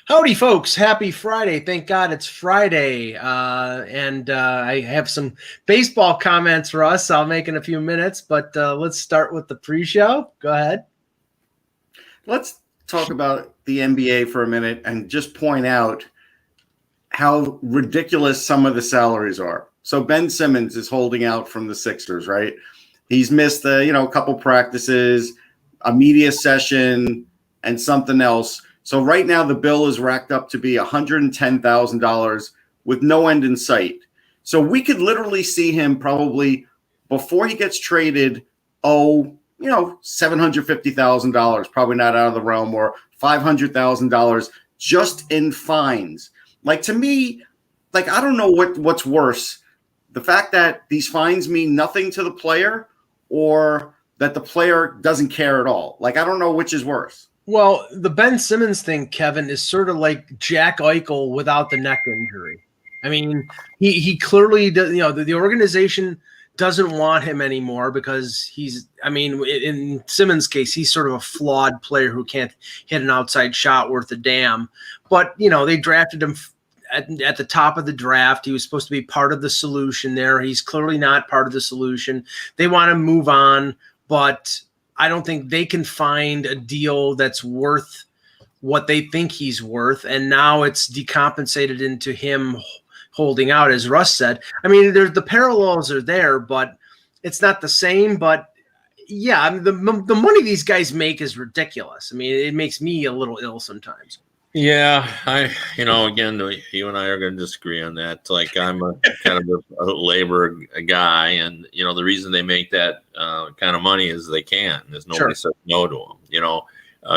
Howdy, folks. Happy Friday. Thank God it's Friday. And I have some baseball comments for us. I'll make in a few minutes, but let's start with the pre-show. Go ahead. Let's talk about the NBA for a minute and just point out how ridiculous some of the salaries are. So Ben Simmons is holding out from the Sixers, right? He's missed a couple practices, a media session, and something else. So right now the bill is racked up to be $110,000 with no end in sight. So we could literally see him probably before he gets traded, $750,000, probably not out of the realm, or $500,000 just in fines. Like, to me, I don't know what's worse, the fact that these fines mean nothing to the player or that the player doesn't care at all. I don't know which is worse. Well, the Ben Simmons thing, Kevin, is sort of like Jack Eichel without the neck injury. I mean, he clearly does, the organization doesn't want him anymore because in Simmons' case, he's sort of a flawed player who can't hit an outside shot worth a damn. But, they drafted him at the top of the draft. He was supposed to be part of the solution there. He's clearly not part of the solution. They want to move on, but I don't think they can find a deal that's worth what they think he's worth. And now it's decompensated into him holding out, as Russ said. I mean, the parallels are there, but it's not the same. But yeah, the money these guys make is ridiculous. I mean, it makes me a little ill sometimes. Yeah, again, you and I are going to disagree on that. I'm a kind of a labor guy, and the reason they make that kind of money is they can. There's nobody says no to them.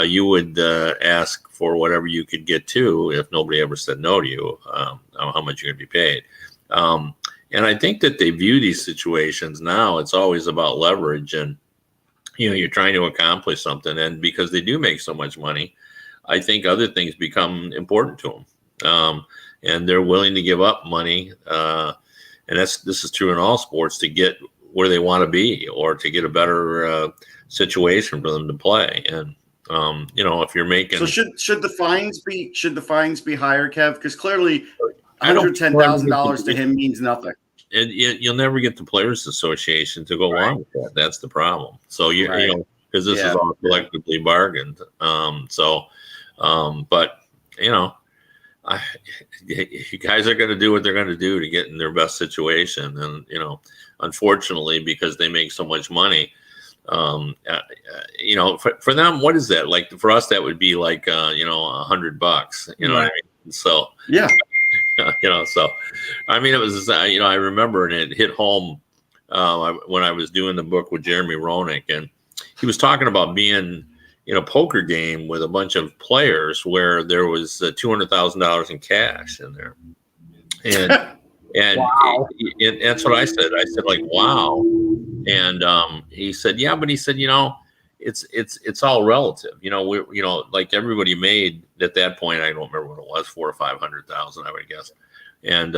You would ask for whatever you could get to if nobody ever said no to you. How much you're going to be paid, and I think that they view these situations now. It's always about leverage, and you're trying to accomplish something, and because they do make so much money, I think other things become important to them, and they're willing to give up money. And this is true in all sports, to get where they want to be or to get a better situation for them to play. And if you're making, so should the fines be higher, Kev? Because clearly, $110,000 to him means nothing. And you'll never get the Players Association to go along with that. That's the problem. So because this is all collectively bargained. But you guys are going to do what they're going to do to get in their best situation, and unfortunately, because they make so much money, for them, what is that like? For us, that would be like $100. What I mean? So yeah, so I mean, it was I remember, and it hit home when I was doing the book with Jeremy Roenick, and he was talking about being in a poker game with a bunch of players where there was $200,000 in cash in there. And wow. That's what I said. I said, wow. And he said, yeah, but he said, it's all relative. Like everybody made at that point, I don't remember what it was, 400,000 or 500,000, I would guess. And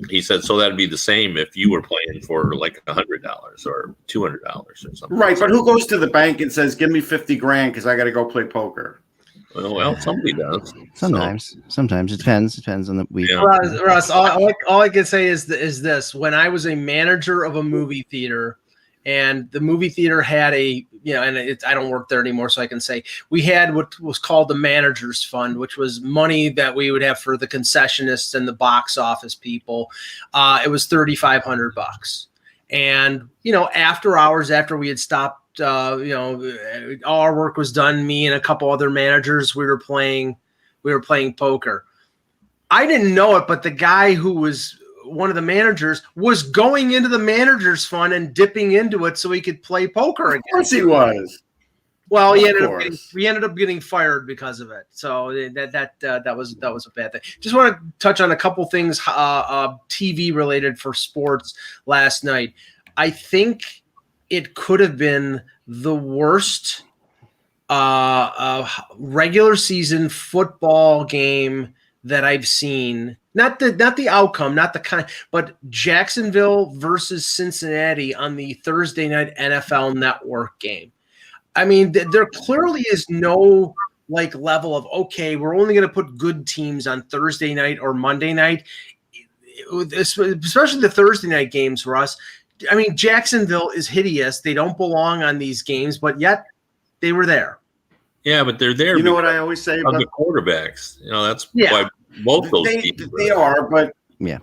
he said, so that'd be the same if you were playing for like $100 or $200 or something. Right, but who goes to the bank and says, "Give me $50,000 because I got to go play poker"? Well, somebody does. Sometimes it depends on the week. Yeah. Russ, all I can say is this: when I was a manager of a movie theater, and the movie theater had I don't work there anymore, so I can say we had what was called the manager's fund, which was money that we would have for the concessionists and the box office people. It was $3,500, and after hours, after we had stopped, all our work was done. Me and a couple other managers, we were playing poker. I didn't know it, but the guy who was one of the managers was going into the manager's fund and dipping into it so he could play poker again. Of course he was. Well, he ended up getting fired because of it. So that was a bad thing. Just want to touch on a couple things TV related for sports last night. I think it could have been the worst regular season football game that I've seen. Not the outcome, not the kind, but Jacksonville versus Cincinnati on the Thursday night NFL Network game. I mean, there clearly is no like level of, okay, we're only going to put good teams on Thursday night or Monday night, especially the Thursday night games for us. I mean, Jacksonville is hideous. They don't belong on these games, but yet they were there. Yeah, but they're there. You know what I always say about the quarterbacks? That's why both those teams they are, but yeah.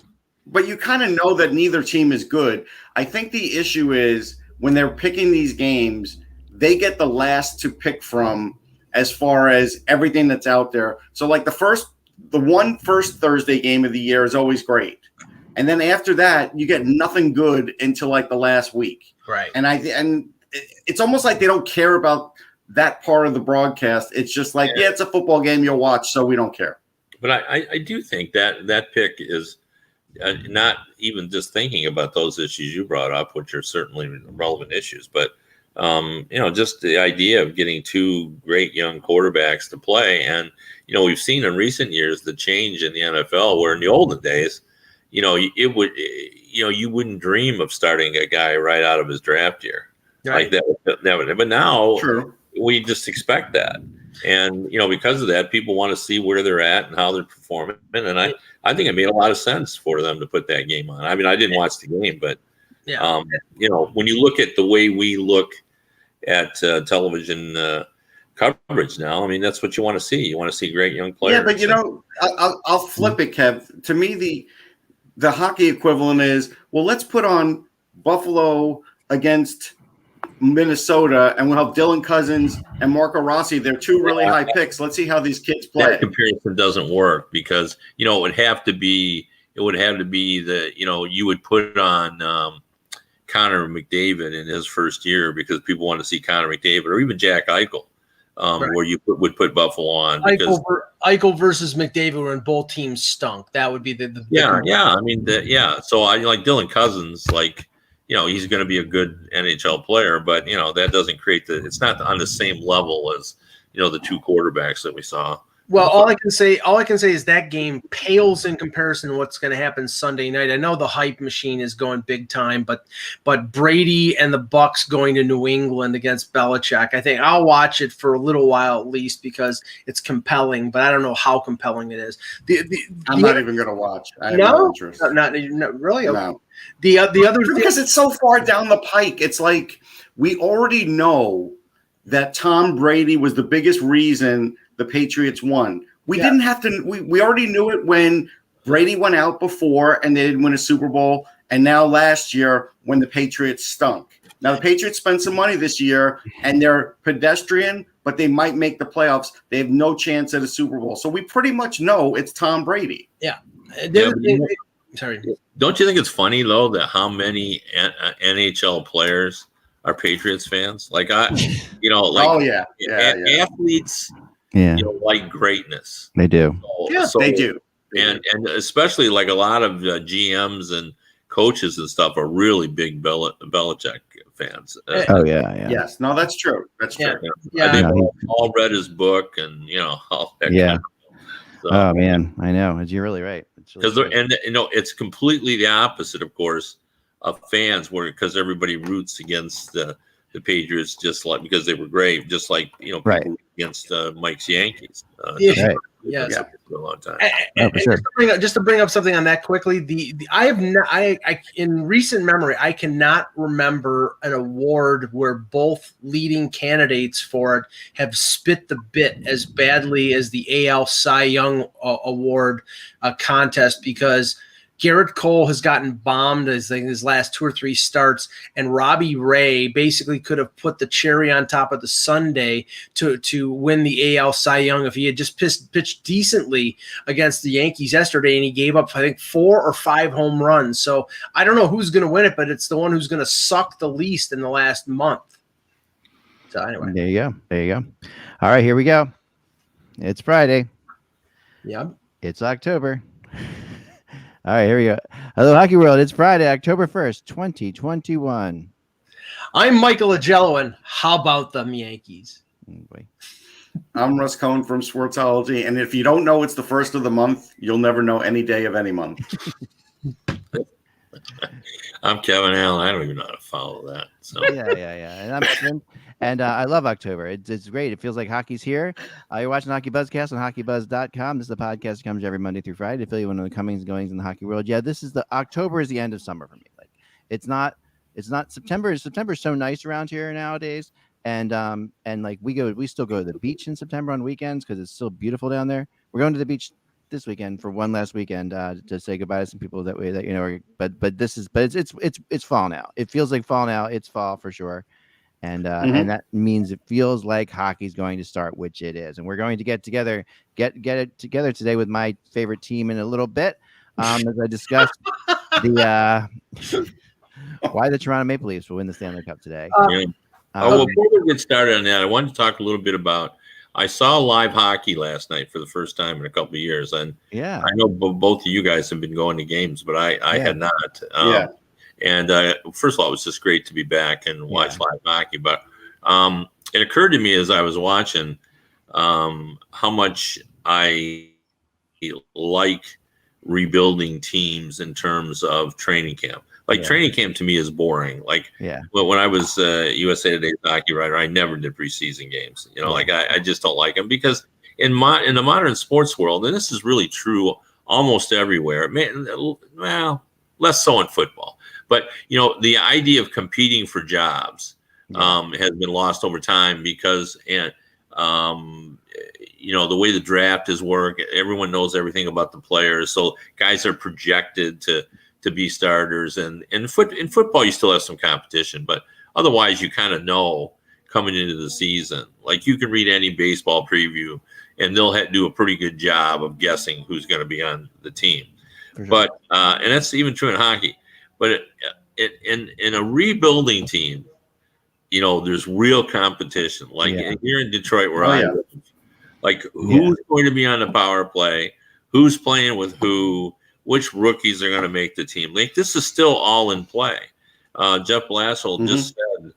But you kind of know that neither team is good. I think the issue is when they're picking these games, they get the last to pick from as far as everything that's out there. So like the first Thursday game of the year is always great. And then after that, you get nothing good until like the last week. Right. And it's almost like they don't care about that part of the broadcast. It's just like, yeah, it's a football game you'll watch, so we don't care. But I do think that pick is not even just thinking about those issues you brought up, which are certainly relevant issues, but just the idea of getting two great young quarterbacks to play. And, we've seen in recent years the change in the NFL where in the olden days, you wouldn't dream of starting a guy right out of his draft year. Right. Like that. But now True. We just expect that. And, because of that, people want to see where they're at and how they're performing. And I think it made a lot of sense for them to put that game on. I mean, I didn't watch the game, but, when you look at the way we look at television coverage now, I mean, that's what you want to see. You want to see great young players. Yeah, but, I'll flip it, Kev. To me, the hockey equivalent is, well, let's put on Buffalo against Minnesota, and we'll have Dylan Cousins and Marco Rossi. They're two really high picks. Let's see how these kids play. That comparison doesn't work because it would have to be the you would put on Connor McDavid in his first year because people want to see Connor McDavid or even Jack Eichel, where you would put Buffalo on. Eichel versus McDavid when both teams stunk. That would be the I mean So I like Dylan Cousins, like. He's going to be a good NHL player, but that doesn't create it's not on the same level as the two quarterbacks that we saw. Well, all I can say is that game pales in comparison to what's going to happen Sunday night. I know the hype machine is going big time, but Brady and the Bucks going to New England against Belichick, I think I'll watch it for a little while at least because it's compelling, but I don't know how compelling it is. I'm not even going to watch. I have no interest. Not really. No. The other because it's so far down the pike. It's like we already know that Tom Brady was the biggest reason the Patriots won. We didn't have to. We already knew it when Brady went out before and they didn't win a Super Bowl. And now last year when the Patriots stunk. Now the Patriots spent some money this year and they're pedestrian, but they might make the playoffs. They have no chance at a Super Bowl. So we pretty much know it's Tom Brady. Yeah. Sorry. Don't you think it's funny though that how many NHL players are Patriots fans? Like athletes, like greatness. They do. They do. And especially like a lot of GMs and coaches and stuff are really big Belichick fans. Yes. No, that's true. That's true. Yeah. I think all read his book and all that. Yeah. Kind of, so. Oh man, I know. You're really right. Because it's completely the opposite, of course, of fans, because everybody roots against the Patriots just like because they were great, just like people against Mike's Yankees. For a long time. For sure. Just to bring up something on that quickly, I in recent memory I cannot remember an award where both leading candidates for it have spit the bit as badly as the AL Cy Young Award contest, because Garrett Cole has gotten bombed as his last 2 or 3 starts, and Robbie Ray basically could have put the cherry on top of the sundae to win the AL Cy Young if he had just pitched decently against the Yankees yesterday, and he gave up, I think, 4 or 5 home runs. So I don't know who's going to win it, but it's the one who's going to suck the least in the last month. So anyway. There you go. All right, here we go. It's Friday. Yeah. It's October. All right, here we go. Hello, Hockey World. It's Friday, October 1st, 2021. I'm Michael Agello, and how about them Yankees? Oh, boy. I'm Russ Cohen from Sportsology, and if you don't know it's the first of the month, you'll never know any day of any month. I'm Kevin Allen. I don't even know how to follow that. So Yeah. And I love October. It's great. It feels like hockey's here. You're watching Hockey Buzzcast on HockeyBuzz.com. This is the podcast that comes every Monday through Friday to fill you in on the comings and goings in the hockey world. Yeah, October is the end of summer for me. Like it's not September. September's so nice around here nowadays. And like we still go to the beach in September on weekends because it's still beautiful down there. We're going to the beach this weekend for one last weekend to say goodbye to some people that but it's fall now. It feels like fall now. It's fall for sure. And and that means it feels like hockey's going to start, which it is. And we're going to get it together today with my favorite team in a little bit. As I discussed why the Toronto Maple Leafs will win the Stanley Cup today. Before we get started on that, I wanted to talk a little bit about. I saw live hockey last night for the first time in a couple of years, and I know both of you guys have been going to games, but I had not. And first of all, it was just great to be back and watch live hockey. But it occurred to me as I was watching how much I like rebuilding teams in terms of training camp. Like training camp to me is boring. Like when I was USA Today's hockey writer, I never did preseason games. Like I just don't like them because in the modern sports world, and this is really true almost everywhere. Well, less so in football. But, the idea of competing for jobs has been lost over time because, the way the draft is worked, everyone knows everything about the players. So guys are projected to be starters. And in football, you still have some competition. But otherwise, you kind of know coming into the season. Like you can read any baseball preview, and they'll do a pretty good job of guessing who's going to be on the team. Sure. But and that's even true in hockey. But in a rebuilding team, there's real competition. Like here in Detroit, where I live, like who's going to be on the power play, who's playing with who, which rookies are going to make the team. Like this is still all in play. Jeff Blashill just said,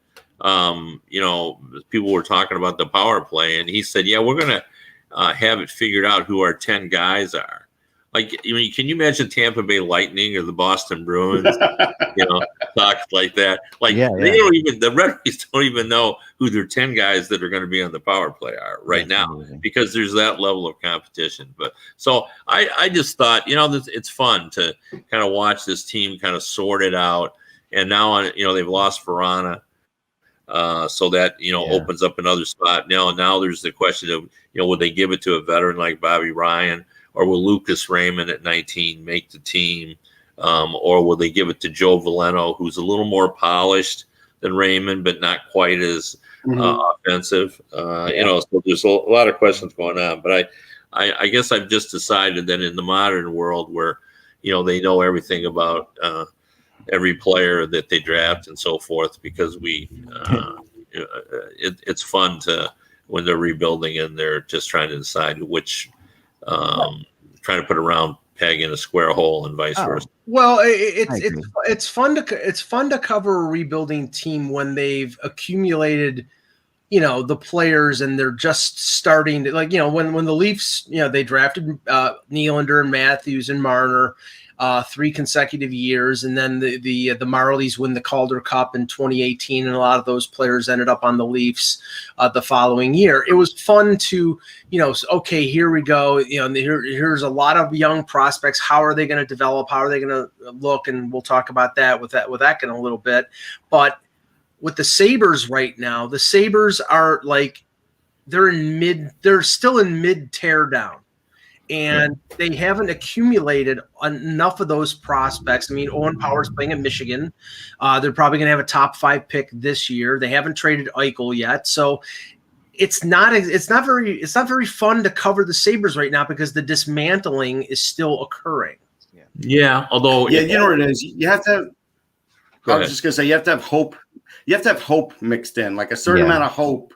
people were talking about the power play, and he said, we're going to have it figured out who our 10 guys are. Like, can you imagine Tampa Bay Lightning or the Boston Bruins, talk like that? Like, they don't even, the Red Wings don't even know who their 10 guys that are going to be on the power play are right now because there's that level of competition. But so I just thought, it's fun to kind of watch this team kind of sort it out. And now, they've lost Verana. So that, opens up another spot. Now there's the question of, would they give it to a veteran like Bobby Ryan? Or will Lucas Raymond at 19 make the team? Or will they give it to Joe Veleno, who's a little more polished than Raymond, but not quite as offensive? So there's a lot of questions going on. But I guess I've just decided that in the modern world where, they know everything about every player that they draft and so forth, because it's fun when they're rebuilding and they're just trying to decide which trying to put a round peg in a square hole and vice versa. Well, it's fun to cover a rebuilding team when they've accumulated, the players and they're just starting to, like, when the Leafs, they drafted Nylander and Matthews and Marner 3 consecutive years, and then the Marlies win the Calder Cup in 2018, and a lot of those players ended up on the Leafs the following year. It was fun to, okay, here we go. Here's a lot of young prospects. How are they going to develop? How are they going to look? And we'll talk about that with Ek in a little bit. But with the Sabres right now, the Sabres are like they're still in mid tear down. And they haven't accumulated enough of those prospects. I mean, Owen Power's playing at Michigan. They're probably going to have a top 5 pick this year. They haven't traded Eichel yet, so it's not very fun to cover the Sabres right now because the dismantling is still occurring. Although you know what it is. You have to have. I was just going to say you have to have hope. You have to have hope mixed in, like a certain amount of hope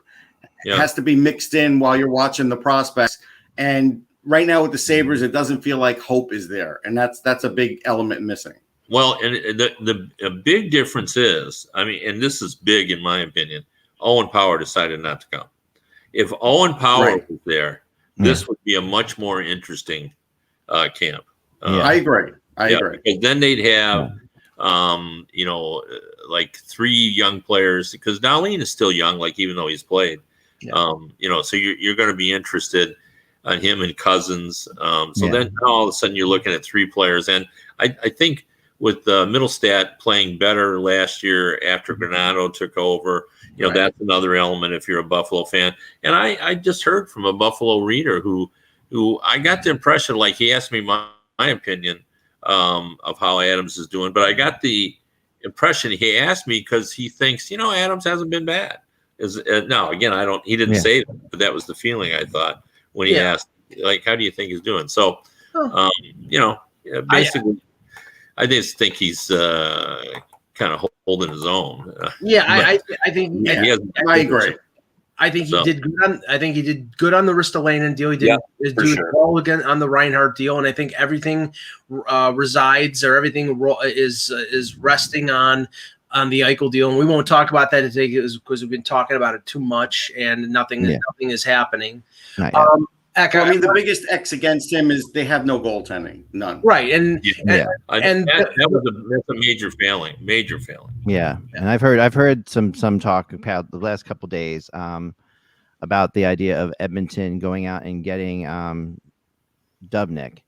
has to be mixed in while you're watching the prospects. And right now with the Sabres, it doesn't feel like hope is there, and that's a big element missing. Well, and the big difference is, and this is big in my opinion, Owen Power decided not to come. If Owen Power was there, this would be a much more interesting camp. I agree. Because then they'd have, like 3 young players, because Dahlin is still young, like even though he's played. So you're going to be interested on him and Cousins. Then all of a sudden you're looking at 3 players, and I think with Middlestat playing better last year after Granato took over, that's another element if you're a Buffalo fan. And I just heard from a Buffalo reader who I got the impression, like he asked me my opinion of how Adams is doing, but I got the impression he asked me because he thinks, Adams hasn't been bad. No, again, he didn't say that, but that was the feeling I thought when he asked, like, how do you think he's doing? So, basically, I just think he's kind of holding his own. I think I agree. I think he did good I think he did good on the Ristolainen deal. He did well again on the Reinhart deal, and I think everything resides, or everything is resting on the Eichel deal. And we won't talk about that today because we've been talking about it too much, and nothing is happening. The biggest X against him is they have no goaltending, none. Right, and that's a major failing. Yeah, and I've heard some talk about the last couple of days about the idea of Edmonton going out and getting Dubnyk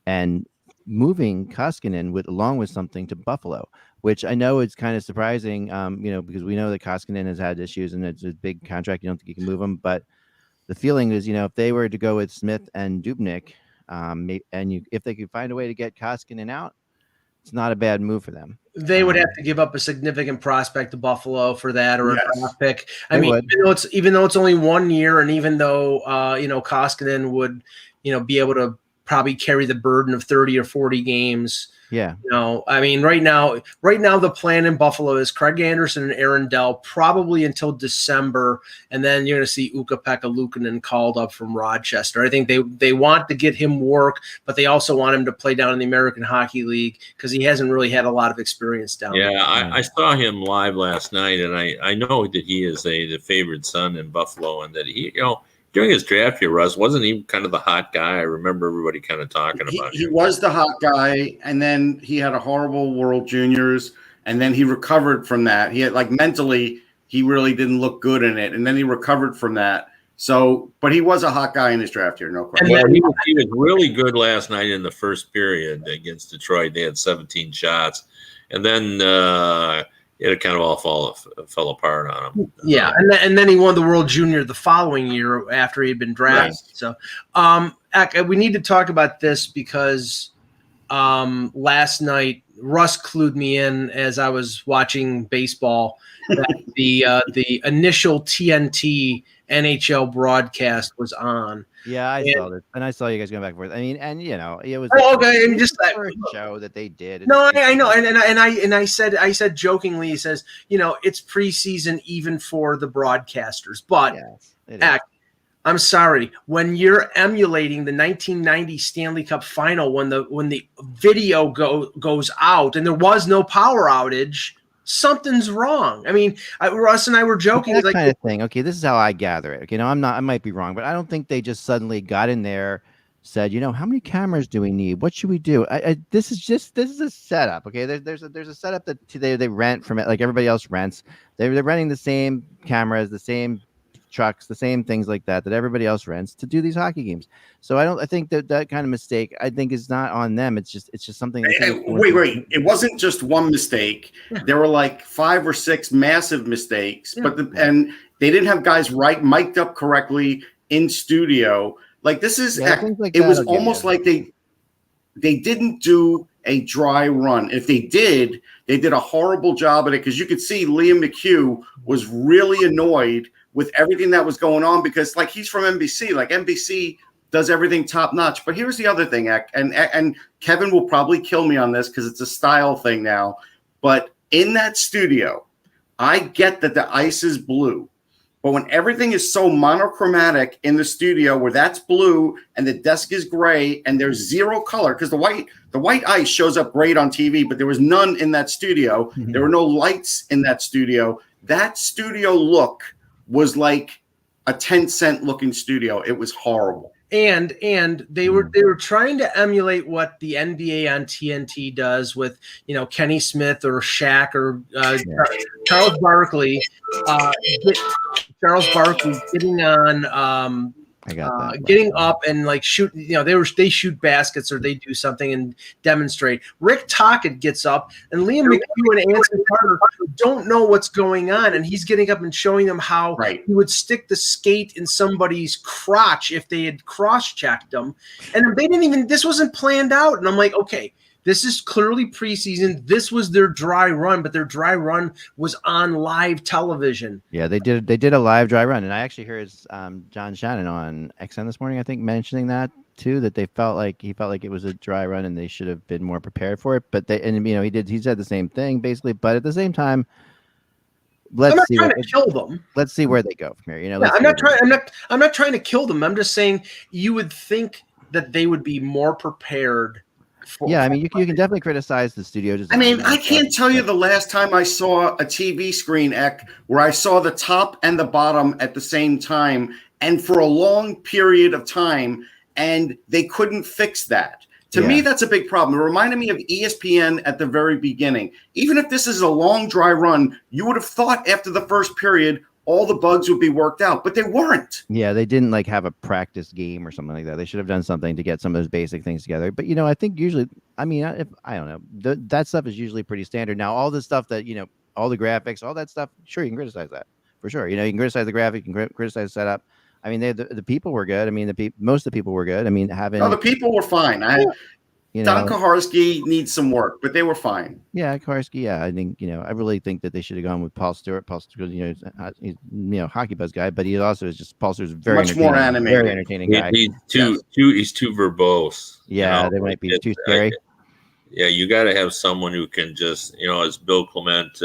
and moving Koskinen along with something to Buffalo, which I know is kind of surprising, because we know that Koskinen has had issues and it's a big contract. You don't think you can move him, but the feeling is, if they were to go with Smith and Dubnyk, if they could find a way to get Koskinen out, it's not a bad move for them. They would have to give up a significant prospect to Buffalo for that, or a draft pick. Even though it's only 1 year, and even though Koskinen would be able to probably carry the burden of 30 or 40 games. Yeah. Right now the plan in Buffalo is Craig Anderson and Aaron Dell probably until December, and then you're going to see Ukko-Pekka Luukkonen called up from Rochester. I think they want to get him work, but they also want him to play down in the American Hockey League because he hasn't really had a lot of experience down there. Yeah, I saw him live last night, and I know that he is the favored son in Buffalo, and that he, during his draft year, Russ, wasn't he kind of the hot guy? I remember everybody kind of talking about him. He was the hot guy, and then he had a horrible World Juniors, and then he recovered from that. He had, mentally, he really didn't look good in it, and then he recovered from that. So, but he was a hot guy in his draft year, no question. Well, he was really good last night in the first period against Detroit. They had 17 shots, and then it kind of all fell apart on him. Yeah, and then he won the World Junior the following year after he had been drafted. Right. So, we need to talk about this because last night Russ clued me in as I was watching baseball that the initial TNT NHL broadcast was on. Yeah, I saw this, and I saw you guys going back and forth. I mean, and it was okay. And just that show that they did. No, I know, and I said jokingly, he says, it's preseason even for the broadcasters, but I'm sorry, when you're emulating the 1990 Stanley Cup Final, when the video goes out and there was no power outage, something's wrong. I mean, Russ and I were joking. That kind of thing. Okay, this is how I gather it. Okay, I might be wrong, but I don't think they just suddenly got in there, said, how many cameras do we need? What should we do? This is a setup. Okay, there's a setup that they rent from it, like everybody else rents. They're renting the same cameras, the same trucks, the same things like that everybody else rents to do these hockey games. So I think that kind of mistake, I think, is not on them. It's just something. Wait! It wasn't just one mistake. Yeah. There were 5 or 6 massive mistakes, and they didn't have guys mic'd up correctly in studio. It was almost like they didn't do a dry run. If they did a horrible job at it, because you could see Liam McHugh was really annoyed with everything that was going on because he's from NBC. NBC does everything top notch. But here's the other thing, and Kevin will probably kill me on this because it's a style thing now. But in that studio, I get that the ice is blue. But when everything is so monochromatic in the studio where that's blue and the desk is gray and there's zero color, because the white ice shows up great on TV, but there was none in that studio. Mm-hmm. There were no lights in that studio. That studio look was like a 10-cent looking studio. It was horrible. And they were trying to emulate what the NBA on TNT does with, Kenny Smith or Shaq or Charles Barkley. Charles Barkley getting on, getting up and like shoot. They shoot baskets or they do something and demonstrate. Rick Tocchet gets up and Liam McHugh and Anson Carter don't know what's going on, and he's getting up and showing them how he would stick the skate in somebody's crotch if they had cross-checked them, and they didn't even. This wasn't planned out, and I'm like, okay. This is clearly preseason. This was their dry run, but their dry run was on live television. Yeah, they did a live dry run, and I actually heard John Shannon on XN this morning, I think, mentioning that too. That he felt like it was a dry run, and they should have been more prepared for it. But he said the same thing basically. But at the same time, let's see where they go from here. I'm not trying to kill them. I'm just saying you would think that they would be more prepared. I mean, you can definitely criticize the studio design. I mean, I can't tell you the last time I saw a TV screen, where I saw the top and the bottom at the same time and for a long period of time, and they couldn't fix that. To me, that's a big problem. It reminded me of ESPN at the very beginning. Even if this is a long, dry run, you would have thought after the first period, all the bugs would be worked out, but they weren't. Yeah, they didn't have a practice game or something like that. They should have done something to get some of those basic things together. But I think usually, I don't know, that stuff is usually pretty standard. Now, all the stuff that all the graphics, all that stuff, sure, you can criticize that for sure. You can criticize the graphic, you can criticize the setup. I mean, the people were good. I mean, most of the people were good. I mean, the people were fine. Don Koharski needs some work, but they were fine. Yeah, Koharski. Yeah, I think I really think that they should have gone with Paul Stewart. Paul Stewart, he's Hockey Buzz guy, but he also is just Paul Stewart's very more animated, very entertaining guy. He's too verbose. Yeah, they might be too scary. You got to have someone who can just as Bill Clement.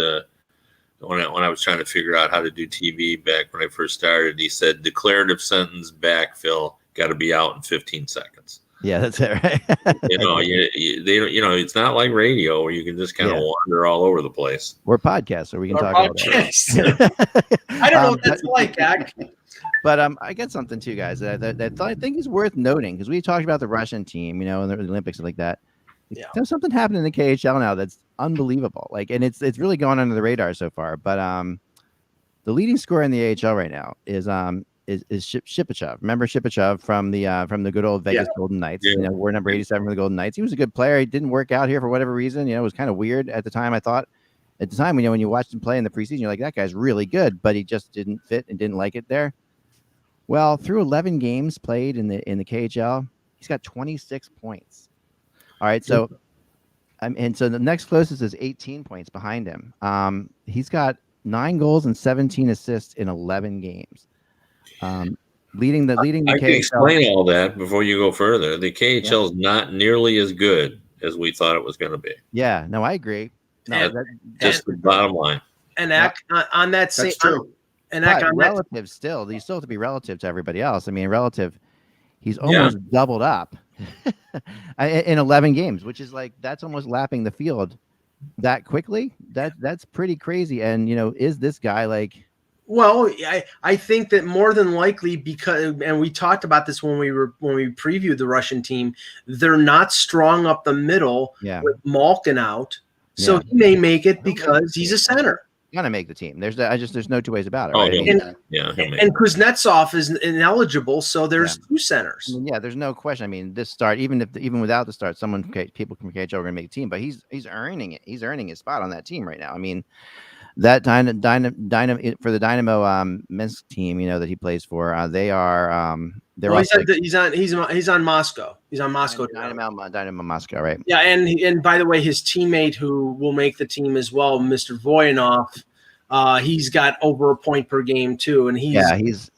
When I was trying to figure out how to do TV back when I first started, he said declarative sentence backfill got to be out in 15 seconds. Yeah, that's it, right? They don't. It's not like radio where you can just kind of wander all over the place. We're podcasts, so we can talk about it. I don't know what that's like, Jack. But I got something too, guys, that I think is worth noting because we talked about the Russian team, and the Olympics and like that. Yeah, there's something happening in the KHL now that's unbelievable. And it's really gone under the radar so far. But the leading scorer in the AHL right now is Shipachev. Remember Shipachev from the good old Vegas Golden Knights? Yeah. We're number 87 for the Golden Knights. He was a good player. He didn't work out here for whatever reason. It was kind of weird at the time. I thought at the time, when you watched him play in the preseason, you're like, that guy's really good, but he just didn't fit and didn't like it there. Well, through 11 games played in the KHL, he's got 26 points. All right, so and so the next closest is 18 points behind him. He's got 9 goals and 17 assists in 11 games. Leading the KHL. Can explain all that before you go further. The KHL is not nearly as good as we thought it was going to be. Yeah, no, I agree. No, that's the bottom line. And on that same, and relative still, you still have to be relative to everybody else. I mean, relative, he's almost doubled up in 11 games, which is that's almost lapping the field that quickly. That's pretty crazy. And is this guy Well, I think that more than likely because, and we talked about this when we previewed the Russian team, they're not strong up the middle with Malkin out, so he may make it because he's a center. Gonna make the team. There's no two ways about it. Oh, right? And Kuznetsov is ineligible, so there's 2 centers. I mean, there's no question. I mean, this start, even without the start, people from KHL are gonna make the team, but he's earning it. He's earning his spot on that team right now. I mean, that Dynamo for the Dynamo Minsk team, that he plays for, they are he's on Moscow. He's on Moscow. Dynamo Moscow, right? Yeah, and by the way, his teammate who will make the team as well, Mr. Voyanov, he's got over a point per game too, and he's the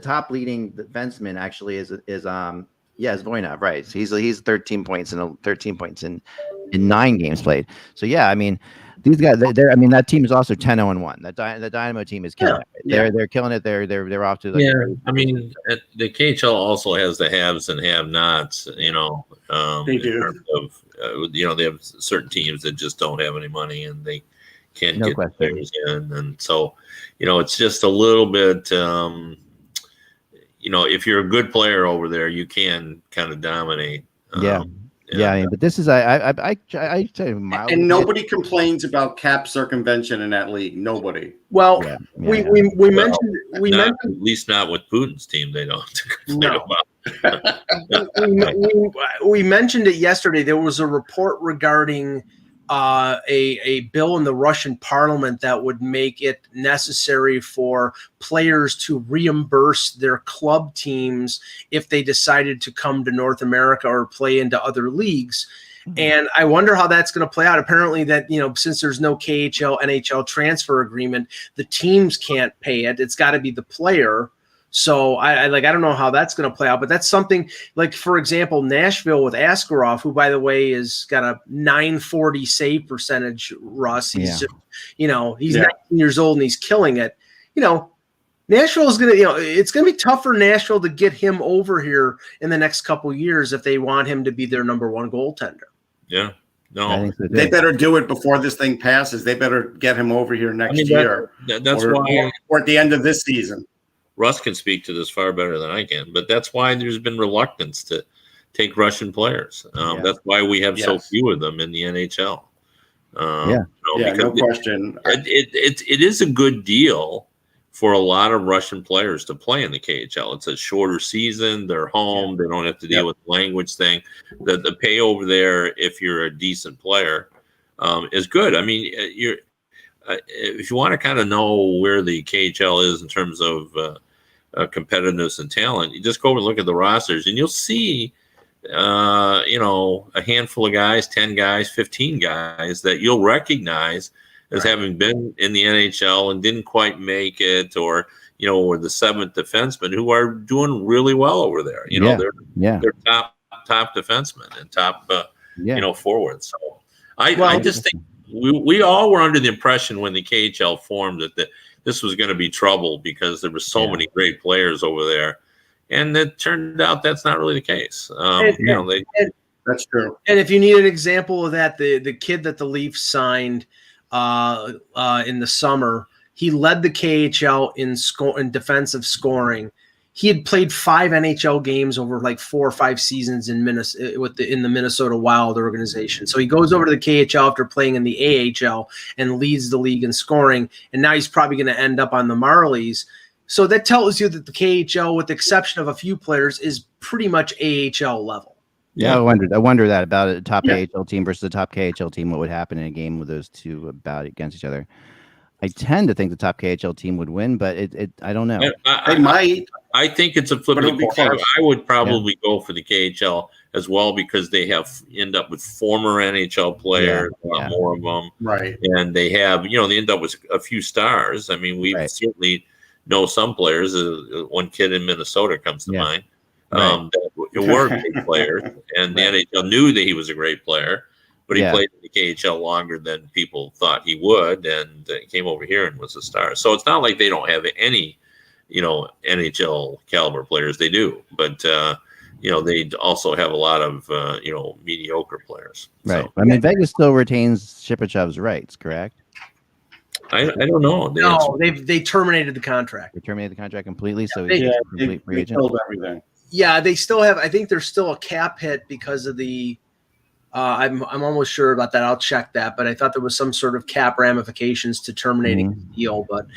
top leading defenseman actually is Voyanov, right? So he's 13 points in 9 games played. So I mean, these guys, that team is also 10-0-1. The Dynamo team is killing it. They're killing it. They're off to I mean, the KHL also has the haves and have-nots. They do. They have certain teams that just don't have any money, and they can't No get question. players in, and so it's just a little bit. If you're a good player over there, you can kind of dominate. Yeah. But this is I tell you, mildly, And nobody complains about cap circumvention in that league. Nobody. Well, we mentioned at least not with Putin's team. They don't complain about. we mentioned it yesterday. There was a report regarding a bill in the Russian parliament that would make it necessary for players to reimburse their club teams if they decided to come to North America or play into other leagues. Mm-hmm. And I wonder how that's going to play out. Apparently that, since there's no KHL, NHL transfer agreement, the teams can't pay it. It's got to be the player. So I don't know how that's going to play out, but that's something like, for example, Nashville with Askarov, who, by the way, is got a .940 save percentage. Russ, he's just, he's 19 years old and he's killing it. Nashville is going to, it's going to be tough for Nashville to get him over here in the next couple of years if they want him to be their number one goaltender. Yeah. No, they better do it before this thing passes. They better get him over here next year. That's why, or at the end of this season. Russ can speak to this far better than I can, but that's why there's been reluctance to take Russian players. That's why we have so few of them in the NHL. No question. It is a good deal for a lot of Russian players to play in the KHL. It's a shorter season. They're home. They don't have to deal with the language thing. The pay over there, if you're a decent player, is good. I mean, if you want to kind of know where the KHL is in terms of competitiveness and talent, you just go over and look at the rosters, and you'll see, a handful of guys, 10 guys, 15 guys that you'll recognize as having been in the NHL and didn't quite make it, or the seventh defenseman who are doing really well over there. They're top defensemen and top forwards. So I just think we all were under the impression when the KHL formed that this was going to be trouble because there were so many great players over there, and it turned out that's not really the case. That's true. And if you need an example of that, the kid that the Leafs signed in the summer, he led the KHL in defensive scoring. He had played 5 NHL games over like 4 or 5 seasons in the Minnesota Wild organization. So he goes over to the KHL after playing in the AHL and leads the league in scoring. And now he's probably going to end up on the Marlies. So that tells you that the KHL, with the exception of a few players, is pretty much AHL level. Yeah, I wonder that about a top AHL team versus a top KHL team. What would happen in a game with those two against each other? I tend to think the top KHL team would win, but I don't know. They might. I think it's a flip. I would probably go for the KHL as well because they end up with former NHL players, more of them, right? And they have, they end up with a few stars. I mean, we certainly know some players. One kid in Minnesota comes to mind. That were great players, and the NHL knew that he was a great player. But he played in the KHL longer than people thought he would, and came over here and was a star. So it's not like they don't have any, NHL caliber players. They do, but they also have a lot of mediocre players. Right. So, I mean, Vegas still retains Shipachov's rights, correct? I don't know. They terminated the contract. They terminated the contract completely, so they he's a complete free agent. killed everything. Yeah, they still have. I think there's still a cap hit because of the. I'm almost sure about that. I'll check that, but I thought there was some sort of cap ramifications to terminating the deal. But,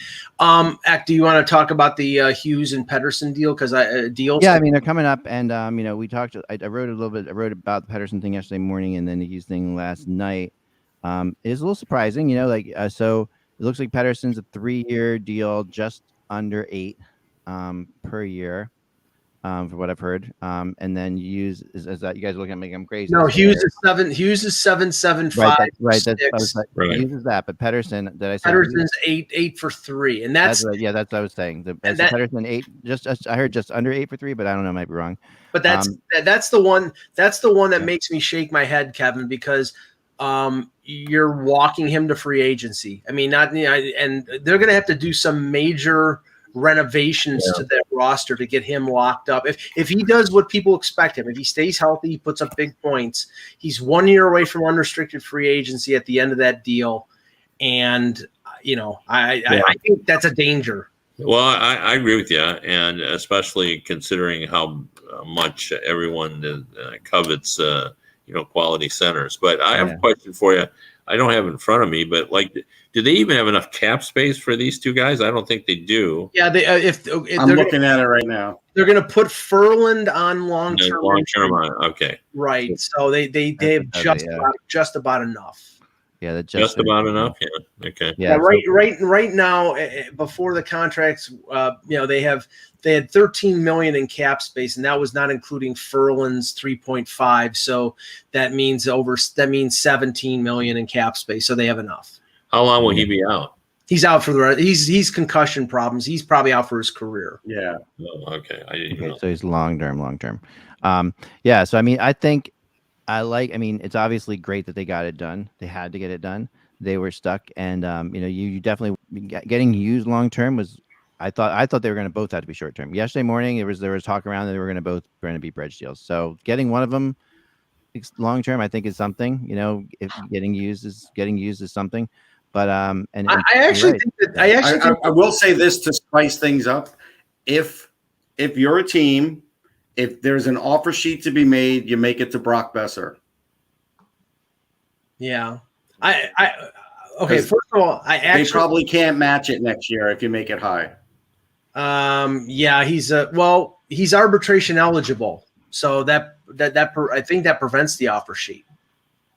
do you want to talk about the Hughes and Pettersson deal? Because deals. Yeah, I mean they're coming up, and we talked. I wrote a little bit. I wrote about the Pettersson thing yesterday morning, and then the Hughes thing last night. It is a little surprising, so it looks like Pettersson's a 3-year deal, just under 8 per year. For what I've heard, and then Hughes is that you guys are looking at me? I'm crazy. No, Hughes is 7.75. Right, that's Hughes is that, but Pettersson. Did I say Pettersson's 8 for 3, and that's right, that's what I was saying. Pettersson 8, I heard just under 8 for 3, but I don't know, I might be wrong. But that's the one. That's the one that makes me shake my head, Kevin, because you're walking him to free agency. I mean, and they're going to have to do some major renovations to that roster to get him locked up. If he does what people expect him, if he stays healthy, he puts up big points, he's 1 year away from unrestricted free agency at the end of that deal. and I think that's a danger. Well, I agree with you, and especially considering how much everyone covets, quality centers. But I have a question for you. I don't have it in front of me, but do they even have enough cap space for these two guys? I don't think they do. Yeah, if I'm looking at it right now. They're going to put Furland on long-term. Okay. Right. So they have just about enough. Yeah, just about enough. Yeah. Okay. Yeah. Right now, before the contracts, they had 13 million in cap space, and that was not including Furland's 3.5. So that means 17 million in cap space. So they have enough. How long will he be out? He's out for the rest. He's concussion problems. He's probably out for his career. Yeah. Oh, okay. So he's long term. Yeah. So I mean, I think it's obviously great that they got it done. They had to get it done. They were stuck, and you definitely getting used long term was. I thought they were going to both have to be short term. Yesterday morning, there was talk around that they were going to be bridge deals. So getting one of them long term, I think, is something. If getting used is something. But I will say this to spice things up. If you're a team, if there's an offer sheet to be made, you make it to Brock Besser. Yeah. Okay, first of all, they probably can't match it next year if you make it high. Yeah, he's arbitration eligible. So I think that prevents the offer sheet.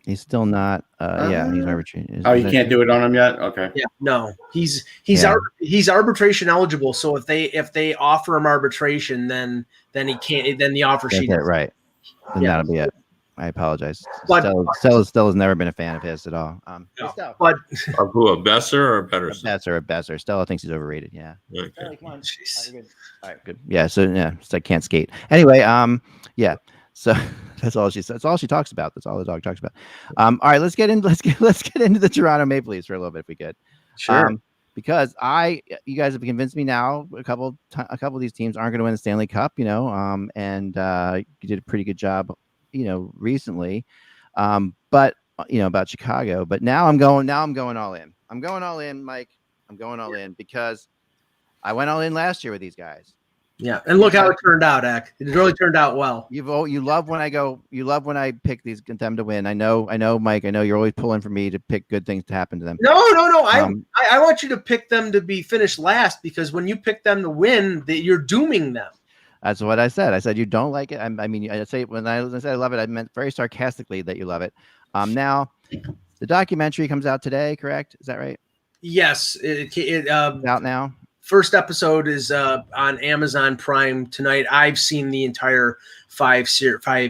He's still not. He's arbitration. You can't do it on him yet. Okay. Yeah, no, he's arbitration eligible. So if they offer him arbitration, then he can't. Then the offer sheet. Right. Then that'll be it. I apologize. Stella's never been a fan of his at all. But of who, a Besser or Pedersen? A Besser. Stella thinks he's overrated. Yeah. Okay. Stella, come on. All right, good. Yeah. So I can't skate. Anyway. Yeah. So that's all she says. That's all she talks about. That's all the dog talks about. All right, let's get into the Toronto Maple Leafs for a little bit if we could. Sure. Because you guys have convinced me now. A couple of these teams aren't going to win the Stanley Cup. And you did a pretty good job, recently. But about Chicago. But now I'm going all in. I'm going all in, Mike. I'm going all in because I went all in last year with these guys. Yeah, and look how it turned out, Ek. It really turned out well. You love when I pick them to win. I know, Mike. I know you're always pulling for me to pick good things to happen to them. No. I want you to pick them to be finished last because when you pick them to win, you're dooming them. That's what I said. I said you don't like it. I say when I said I love it, I meant very sarcastically that you love it. Now, the documentary comes out today. Correct? Is that right? Yes. It's out now. First episode is on Amazon Prime tonight. I've seen the entire five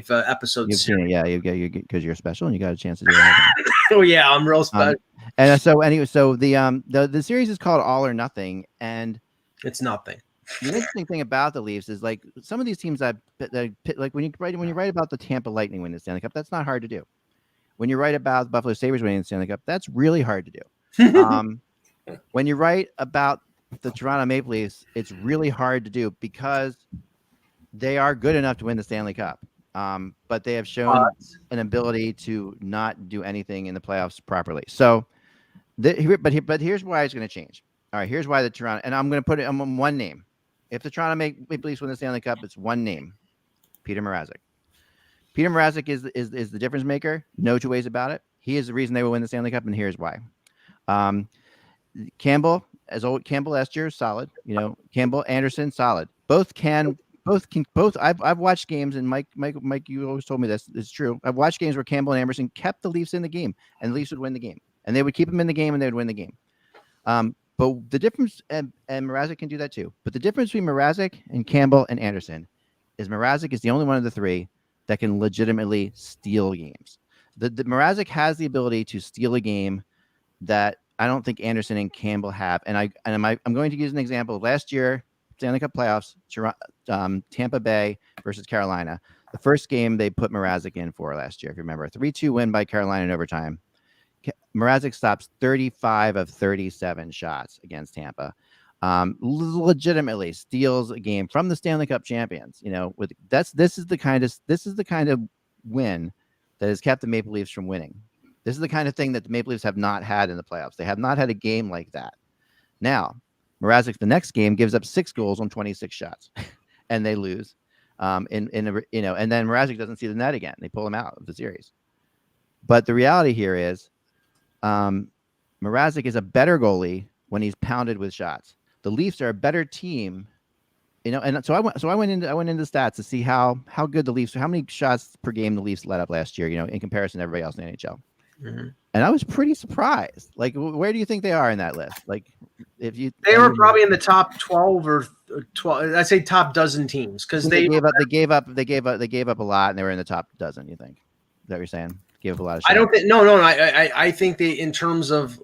episodes. You've seen it, yeah. Because you're special and you got a chance to do it. Oh yeah, I'm real special. And so anyway, so the series is called All or Nothing, and it's nothing. The interesting thing about the Leafs is like some of these teams that like when you write about the Tampa Lightning winning the Stanley Cup, that's not hard to do. When you write about the Buffalo Sabres winning the Stanley Cup, that's really hard to do. When you write about the Toronto Maple Leafs, it's really hard to do because they are good enough to win the Stanley Cup. But they have shown an ability to not do anything in the playoffs properly. So, but here's why it's going to change. All right, here's why the Toronto, and I'm going to put it on one name. If the Toronto Maple Leafs win the Stanley Cup, it's one name: Peter Mrazek. Peter Mrazek is the difference maker. No two ways about it. He is the reason they will win the Stanley Cup, and here's why. Campbell last year, solid. Campbell, Anderson, solid. Both. I've watched games, and Mike, you always told me this. It's true. I've watched games where Campbell and Anderson kept the Leafs in the game, and the Leafs would win the game, and they would keep them in the game, and they would win the game. But the difference, and Mrazek can do that too. But the difference between Mrazek and Campbell and Anderson is Mrazek is the only one of the three that can legitimately steal games. The Mrazek has the ability to steal a game that I don't think Anderson and Campbell have. And I'm going to use an example. Last year, Stanley Cup playoffs, Tampa Bay versus Carolina. The first game they put Mrazek in for last year, if you remember, a 3-2 win by Carolina in overtime. Mrazek stops 35 of 37 shots against Tampa. Legitimately steals a game from the Stanley Cup champions. This is the kind of win that has kept the Maple Leafs from winning. This is the kind of thing that the Maple Leafs have not had in the playoffs. They have not had a game like that. Now, Mrazek, the next game, gives up 6 goals on 26 shots, and they lose. And then Mrazek doesn't see the net again. They pull him out of the series. But the reality here is, Mrazek is a better goalie when he's pounded with shots. The Leafs are a better team, and so I went into the stats to see how good the Leafs, how many shots per game the Leafs let up last year, in comparison to everybody else in the NHL. Mm-hmm. And I was pretty surprised. Like, where do you think they are in that list? Like, they were probably in the top 12 or 12. I'd say top dozen teams because they gave up a lot, and they were in the top dozen. You think? Is that what you're saying? Gave up a lot of shots. I don't think. No. I think they, in terms of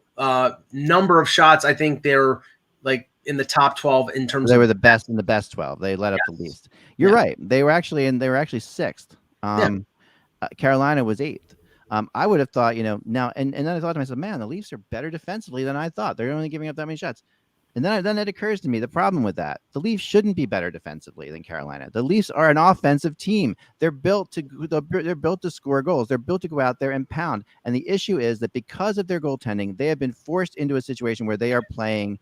number of shots, I think they're like in the top 12 in terms. They were the best in the best 12. They let up the least. You're right. They were actually 6th. Carolina was 8th. I would have thought, now, and then I thought to myself, man, the Leafs are better defensively than I thought. They're only giving up that many shots. And then it occurs to me, the problem with that, the Leafs shouldn't be better defensively than Carolina. The Leafs are an offensive team. They're built to score goals. They're built to go out there and pound. And the issue is that because of their goaltending, they have been forced into a situation where they are playing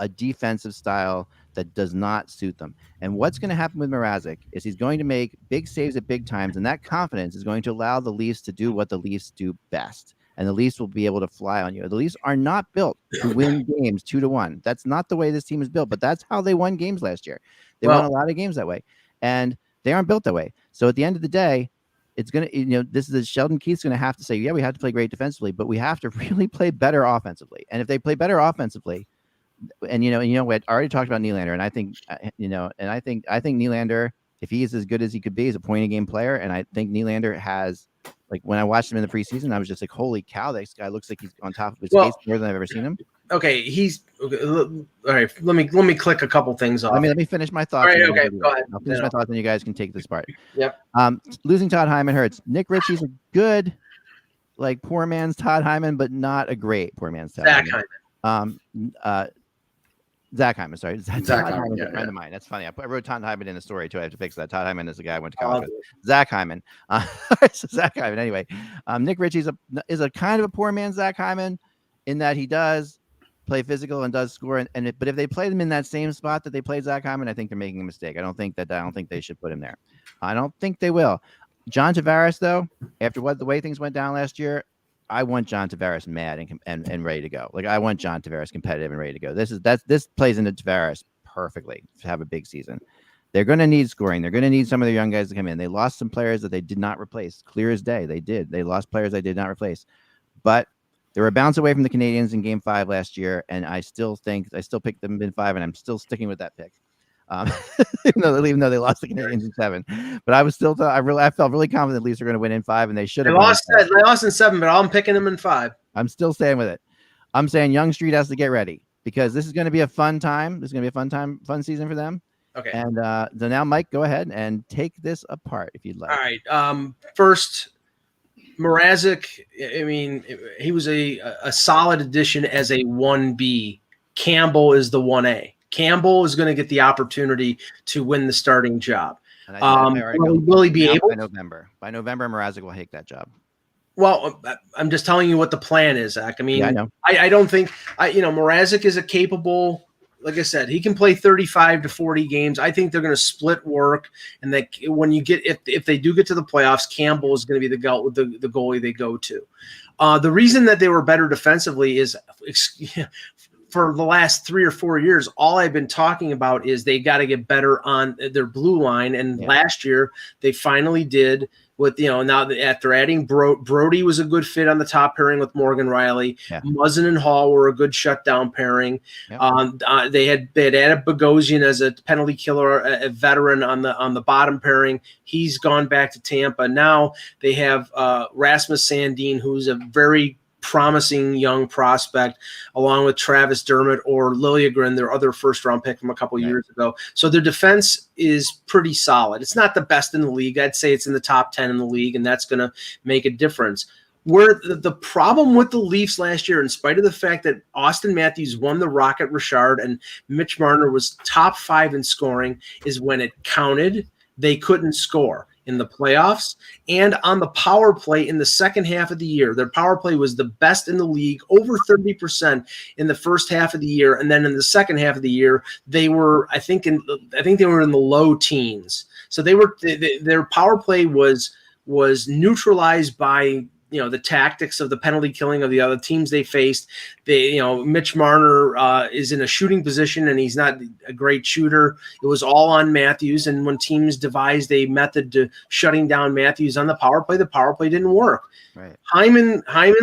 a defensive style that does not suit them. And what's going to happen with Mrazek is he's going to make big saves at big times, and that confidence is going to allow the Leafs to do what the Leafs do best. And the Leafs will be able to fly on you. The Leafs are not built to win games 2-1. That's not the way this team is built, but that's how they won games last year. They won a lot of games that way, and they aren't built that way. So at the end of the day, it's going to, this is Sheldon Keith's going to have to say, yeah, we have to play great defensively, but we have to really play better offensively. And if they play better offensively, and I already talked about Nylander, and I think I think Nylander, if he is as good as he could be, is a point a game player, and I think Nylander has, like, when I watched him in the preseason, I was just like, holy cow, this guy looks like he's on top of his case more than I've ever seen him. Okay, all right. Let me click a couple things off. Let me finish my thoughts. All right, okay, go ahead. I'll finish my thoughts, and you guys can take this part. Yep. Losing Todd Hyman hurts. Nick Ritchie's a good, like, poor man's Todd Hyman, but not a great poor man's Todd Hyman. Zach Hyman, sorry. Zach Hyman is a friend of mine. That's funny. I wrote Todd Hyman in the story, too. I have to fix that. Todd Hyman is the guy I went to college with. Zach Hyman. So Zach Hyman. Anyway, Nick Ritchie is a kind of a poor man's Zach Hyman in that he does play physical and does score. But if they play them in that same spot that they played Zach Hyman, I think they're making a mistake. I don't think they should put him there. I don't think they will. John Tavares, though, after the way things went down last year, I want John Tavares mad and ready to go. Like, I want John Tavares competitive and ready to go. This plays into Tavares perfectly to have a big season. They're going to need scoring. They're going to need some of their young guys to come in. They lost some players that they did not replace. Clear as day, they did. They lost players they did not replace. But they were a bounce away from the Canadiens in Game 5 last year, and I still picked them in 5, and I'm still sticking with that pick. Even though they lost the Canadiens in 7, but I was still I felt really confident the Leafs are going to win in 5, and they should have. They lost in 7, but I'm picking them in 5. I'm still staying with it. I'm saying Young Street has to get ready because this is going to be a fun time. This is going to be a fun season for them. Okay. And so now, Mike, go ahead and take this apart if you'd like. All right. First, Mrazek. I mean, he was a solid addition as a 1B. Campbell is the 1A. Campbell is going to get the opportunity to win the starting job. Will he be able? By November, Mrazek will take that job. Well, I'm just telling you what the plan is, Zach. I mean, I know. I don't think Mrazek is a capable. Like I said, he can play 35 to 40 games. I think they're going to split work, and that when you get if they do get to the playoffs, Campbell is going to be the goalie they go to. The reason that they were better defensively is. For the last 3 or 4 years, all I've been talking about is they got to get better on their blue line. And last year they finally did with, now that after adding Brody was a good fit on the top pairing with Morgan Riley. Yeah. Muzzin and Hall were a good shutdown pairing. Yeah. They had added Bogosian as a penalty killer, a veteran on the bottom pairing. He's gone back to Tampa. Now they have Rasmus Sandin, who's a very promising young prospect, along with Travis Dermott or Liljegren, their other first-round pick from a couple years ago. So their defense is pretty solid. It's not the best in the league. I'd say it's in the top 10 in the league, and that's going to make a difference. Where the problem with the Leafs last year, in spite of the fact that Austin Matthews won the Rocket Richard and Mitch Marner was top 5 in scoring, is when it counted, they couldn't score in the playoffs and on the power play in the second half of the year. Their power play was the best in the league, over 30% in the first half of the year. And then in the second half of the year, they were, I think they were in the low teens. So their power play was neutralized by the tactics of the penalty killing of the other teams they faced. Mitch Marner is in a shooting position and he's not a great shooter. It was all on Matthews. And when teams devised a method to shutting down Matthews on the power play didn't work. Right. Hyman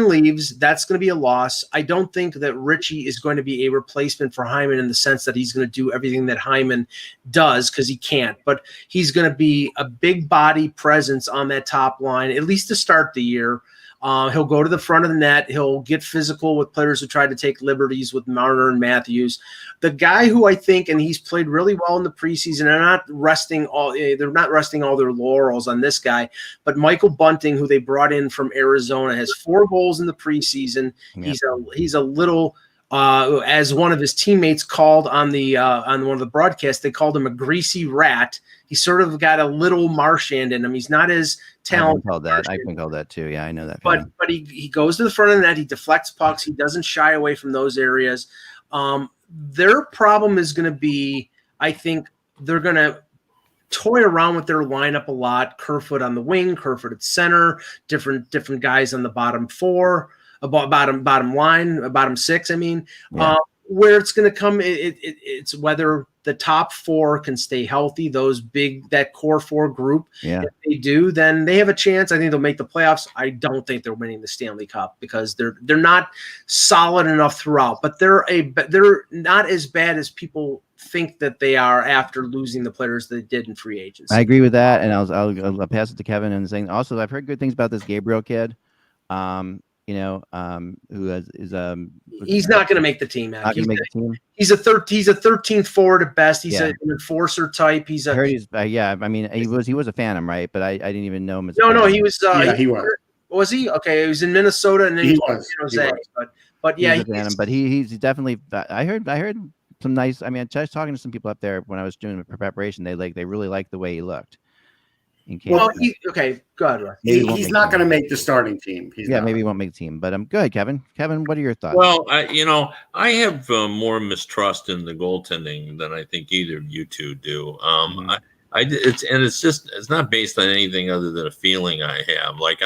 leaves. That's going to be a loss. I don't think that Richie is going to be a replacement for Hyman in the sense that he's going to do everything that Hyman does, because he can't. But he's going to be a big body presence on that top line, at least to start the year. He'll go to the front of the net. He'll get physical with players who try to take liberties with Marner and Matthews. The guy who I think, and he's played really well in the preseason, they're not resting all their laurels on this guy, but Michael Bunting, who they brought in from Arizona, has 4 goals in the preseason. Yeah. He's a little, as one of his teammates called on one of the broadcasts, they called him a greasy rat. He's sort of got a little Marchand in him. He's not as talented. I can call that too. Yeah, I know that. But he goes to the front of the net. He deflects pucks. He doesn't shy away from those areas. Their problem is going to be, I think they're going to toy around with their lineup a lot. Kerfoot on the wing, Kerfoot at center, different guys on the bottom 4, bottom line, bottom 6. I mean, yeah. Where it's going to come, it's whether the top 4 can stay healthy. That core 4 group. Yeah. If they do, then they have a chance. I think they'll make the playoffs. I don't think they're winning the Stanley Cup because they're not solid enough throughout. But they're not as bad as people think that they are after losing the players they did in free agency. I agree with that, and I'll pass it to Kevin and saying also I've heard good things about this Gabriel kid. Who is he's not going to make the team. He's a 13th forward at best. He's an enforcer type. He was a Phantom, right? But I didn't even know him as he was. He was. Was he? Okay, he was in Minnesota and then he was in Jose. But yeah, he's definitely. I heard some nice. I mean, I was talking to some people up there when I was doing preparation. They really liked the way he looked. Well, okay, go ahead, Russ. He's not going to make the starting team. Maybe he won't make the team, but I'm good, Kevin. Kevin, what are your thoughts? Well, I have more mistrust in the goaltending than I think either of you two do. It's not based on anything other than a feeling I have. Like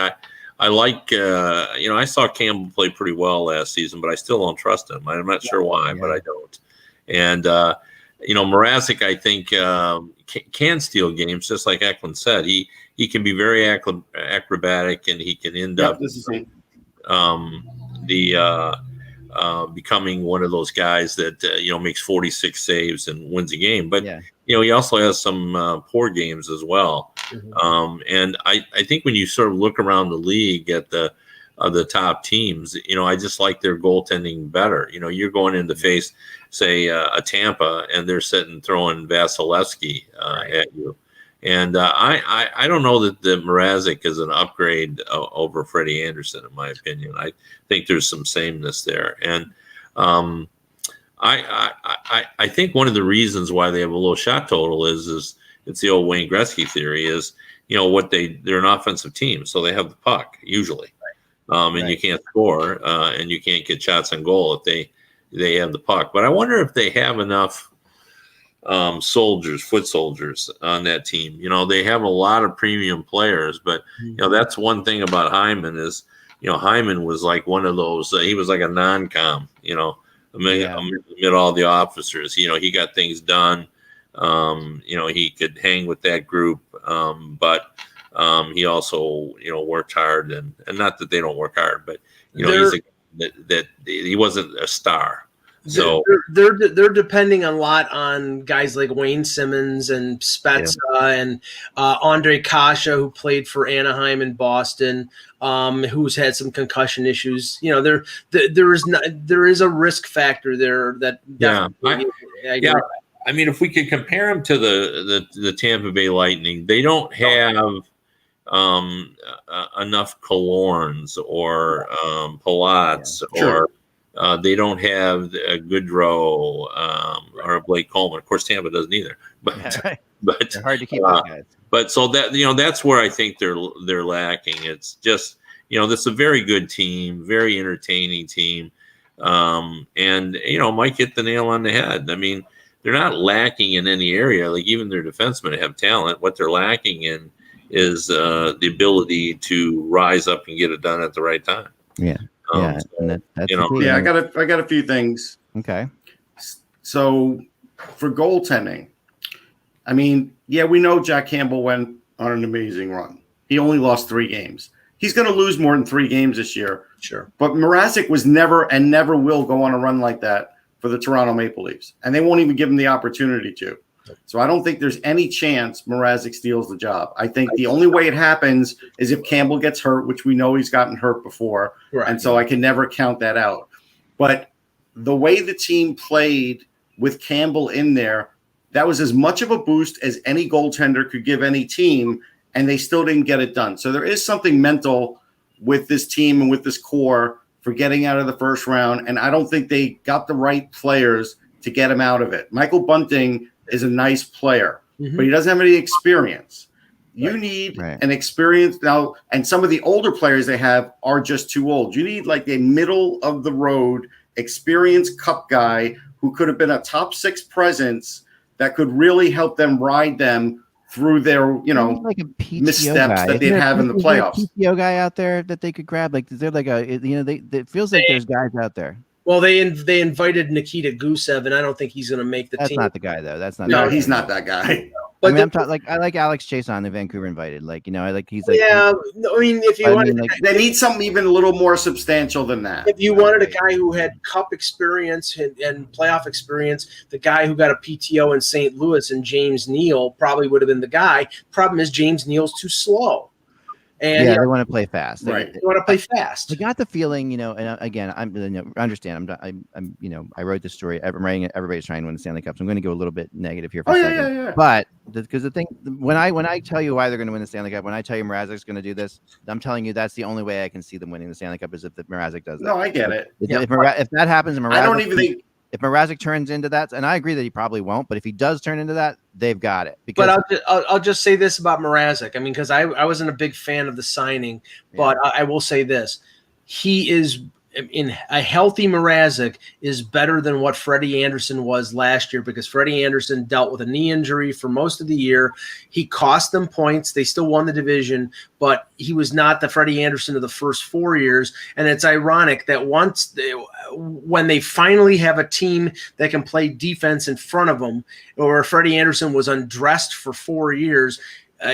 I saw Campbell play pretty well last season, but I still don't trust him. I'm not sure why, but I don't. And Mrazek, I think, can steal games, just like Eklund said. He can be very acrobatic, and he can end up becoming one of those guys that makes 46 saves and wins a game. But he also has some poor games as well. Mm-hmm. And I think when you sort of look around the league at the top teams, I just like their goaltending better. You're going in to face, say, a Tampa, and they're sitting throwing Vasilevsky at you. And I don't know that the Mrazek is an upgrade over Freddie Anderson, in my opinion. I think there's some sameness there. And I think one of the reasons why they have a low shot total is it's the old Wayne Gretzky theory is, they're an offensive team, so they have the puck usually. And you can't score, and you can't get shots on goal if they have the puck. But I wonder if they have enough foot soldiers on that team. They have a lot of premium players, but that's one thing about Hyman is, Hyman was like one of those. He was like a non-com, amid all the officers. He got things done. He could hang with that group, but. He also, worked hard, and not that they don't work hard, but he's that he wasn't a star. So they're depending a lot on guys like Wayne Simmons and Spezza and Andre Kasha, who played for Anaheim and Boston, who's had some concussion issues. There is a risk factor there that I mean, if we could compare them to the Tampa Bay Lightning, they don't have enough Killorns or Palats or they don't have a Goodrow or a Blake Coleman. Of course, Tampa doesn't either. but They're hard to keep those guys. But so that that's where I think they're lacking. It's just this is a very good team, very entertaining team, and Mike hit the nail on the head. I mean, they're not lacking in any area. Like even their defensemen have talent. What they're lacking in is the ability to rise up and get it done at the right time. Yeah, So, and that's Yeah, I got a few things. okay. So for goaltending, I mean, yeah, we know Jack Campbell went on an amazing run. He only lost 3 games. He's going to lose more than 3 games this year. Sure. But Mrazek was never and never will go on a run like that for the Toronto Maple Leafs. And they won't even give him the opportunity to. So I don't think there's any chance Mrazek steals the job. I think the only way it happens is if Campbell gets hurt, which we know he's gotten hurt before. Right. And so I can never count that out. But the way the team played with Campbell in there, that was as much of a boost as any goaltender could give any team, and they still didn't get it done. So there is something mental with this team and with this core for getting out of the first round, and I don't think they got the right players to get him out of it. Michael Bunting is a nice player, but he doesn't have any experience. You need an experience now, and some of the older players they have are just too old. You need like a middle of the road experienced cup guy who could have been a top 6 presence that could really help them ride them through their, like a PTO missteps guy. that they'd have in the playoffs. Is there a PTO guy out there that they could grab? Like, is there like it feels like there's guys out there. Well, they invited Nikita Gusev, and I don't think he's going to make the team. That's not the guy, though. That's not. No, he's not that guy. But I like Alex Chason, the Vancouver invited. Like, I like he's like. Yeah, I mean, if you wanted, they need something even a little more substantial than that. If you wanted a guy who had cup experience and playoff experience, the guy who got a PTO in St. Louis and James Neal probably would have been the guy. Problem is, James Neal's too slow. And they want to play fast. Right. They want to play fast. I got the feeling, and again, I understand. I wrote this story. I'm writing it. Everybody's trying to win the Stanley Cup, so I'm going to go a little bit negative here for a second. Yeah. But because the thing, when I tell you why they're going to win the Stanley Cup, when I tell you Mrazek's going to do this, I'm telling you that's the only way I can see them winning the Stanley Cup is if Mrazek does that. No, I get it. If that happens, and Mrazek, I don't even think. If Mrazek turns into that, and I agree that he probably won't, but if he does turn into that, they've got it. Because, but I'll just say this about Mrazek. I mean, because I wasn't a big fan of the signing, but I will say this: he is in a healthy Mrazek is better than what Freddie Anderson was last year, because Freddie Anderson dealt with a knee injury for most of the year. He cost them points. They still won the division, but he was not the Freddie Anderson of the first 4 years. And it's ironic that when they finally have a team that can play defense in front of them, or Freddie Anderson was undressed for 4 years,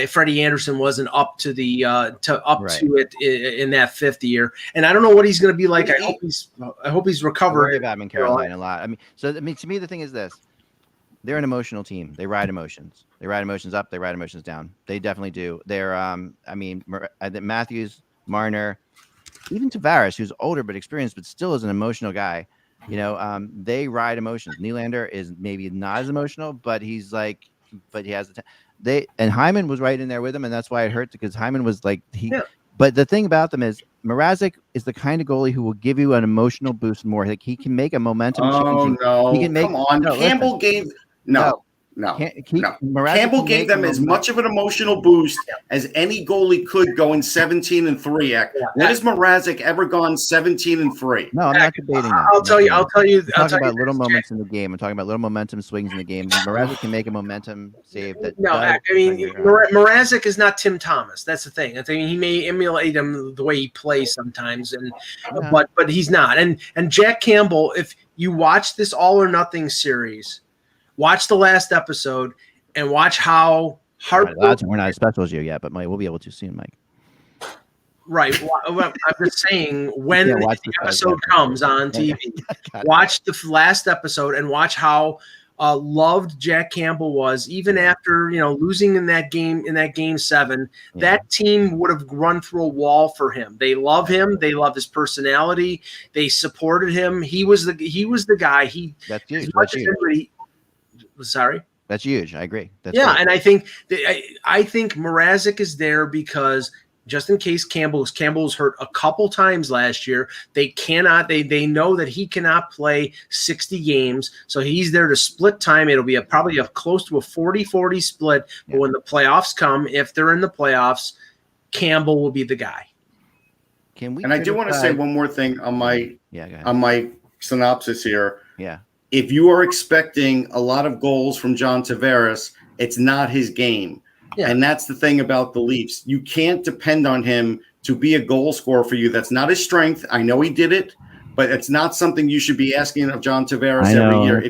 Freddie Anderson wasn't up to the to it in that 5th year, and I don't know what he's going to be like. I hope he's recovered. I worry about him in Carolina a lot. I mean, to me, the thing is this: they're an emotional team. They ride emotions. They ride emotions up. They ride emotions down. They definitely do. They're I think Matthews, Marner, even Tavares, who's older but experienced, but still is an emotional guy. They ride emotions. Nylander is maybe not as emotional, but he has and Hyman was right in there with him, and that's why it hurt, because Hyman was like But the thing about them is Mrazek is the kind of goalie who will give you an emotional boost more. Like he can make a momentum change. Oh no! He can make, Come on, Campbell gave no. Campbell gave them as much of an emotional boost as any goalie could, going 17-3. When has Mrazek ever gone 17-3? No, I'm not debating that. I'll tell you. I'm talking about little moments in the game. I'm talking about little momentum swings in the game. Mrazek can make a momentum save. Mrazek is not Tim Thomas. That's the thing. I mean, he may emulate him the way he plays sometimes, but he's not. And Jack Campbell, if you watch this All or Nothing series, watch the last episode and watch how hard. We're not as special as you yet, but we'll be able to soon, Mike. Right. I'm just saying, when the episode comes on TV, watch the last episode and watch how loved Jack Campbell was, even after losing in that game 7. That team would have run through a wall for him. They love him. They love his personality. They supported him. He was the guy. That's huge. Sorry. That's huge. I agree. And I think Mrazek is there because just in case Campbell was hurt a couple times last year. They know that he cannot play 60 games, so he's there to split time. It'll be probably close to a 40-40 split. But when the playoffs come, if they're in the playoffs, Campbell will be the guy. And I do want to say one more thing on my synopsis here. Yeah. If you are expecting a lot of goals from John Tavares, it's not his game. Yeah. And that's the thing about the Leafs. You can't depend on him to be a goal scorer for you. That's not his strength. I know he did it, but it's not something you should be asking of John Tavares every year.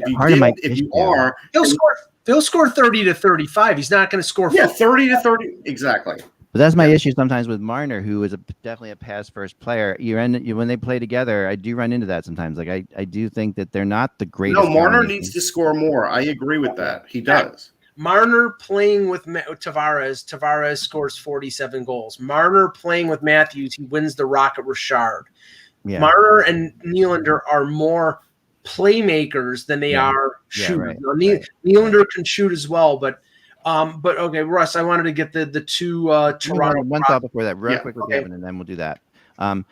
He'll score 30 to 35. He's not going to score 30 to 30. Exactly. But that's my issue sometimes with Marner, who is definitely a pass first player. When they play together, I do run into that sometimes. Like I do think that they're not the greatest. No, Marner needs to score more. I agree with that. He does. Marner playing with Tavares scores 47 goals. Marner playing with Matthews, he wins the Rocket Richard. Yeah. Marner and Nylander are more playmakers than they are shooters. Yeah, right. Nylander can shoot as well, but okay, Russ, I wanted to get the two Toronto. One thought before that, real quick with Kevin, and then we'll do that. When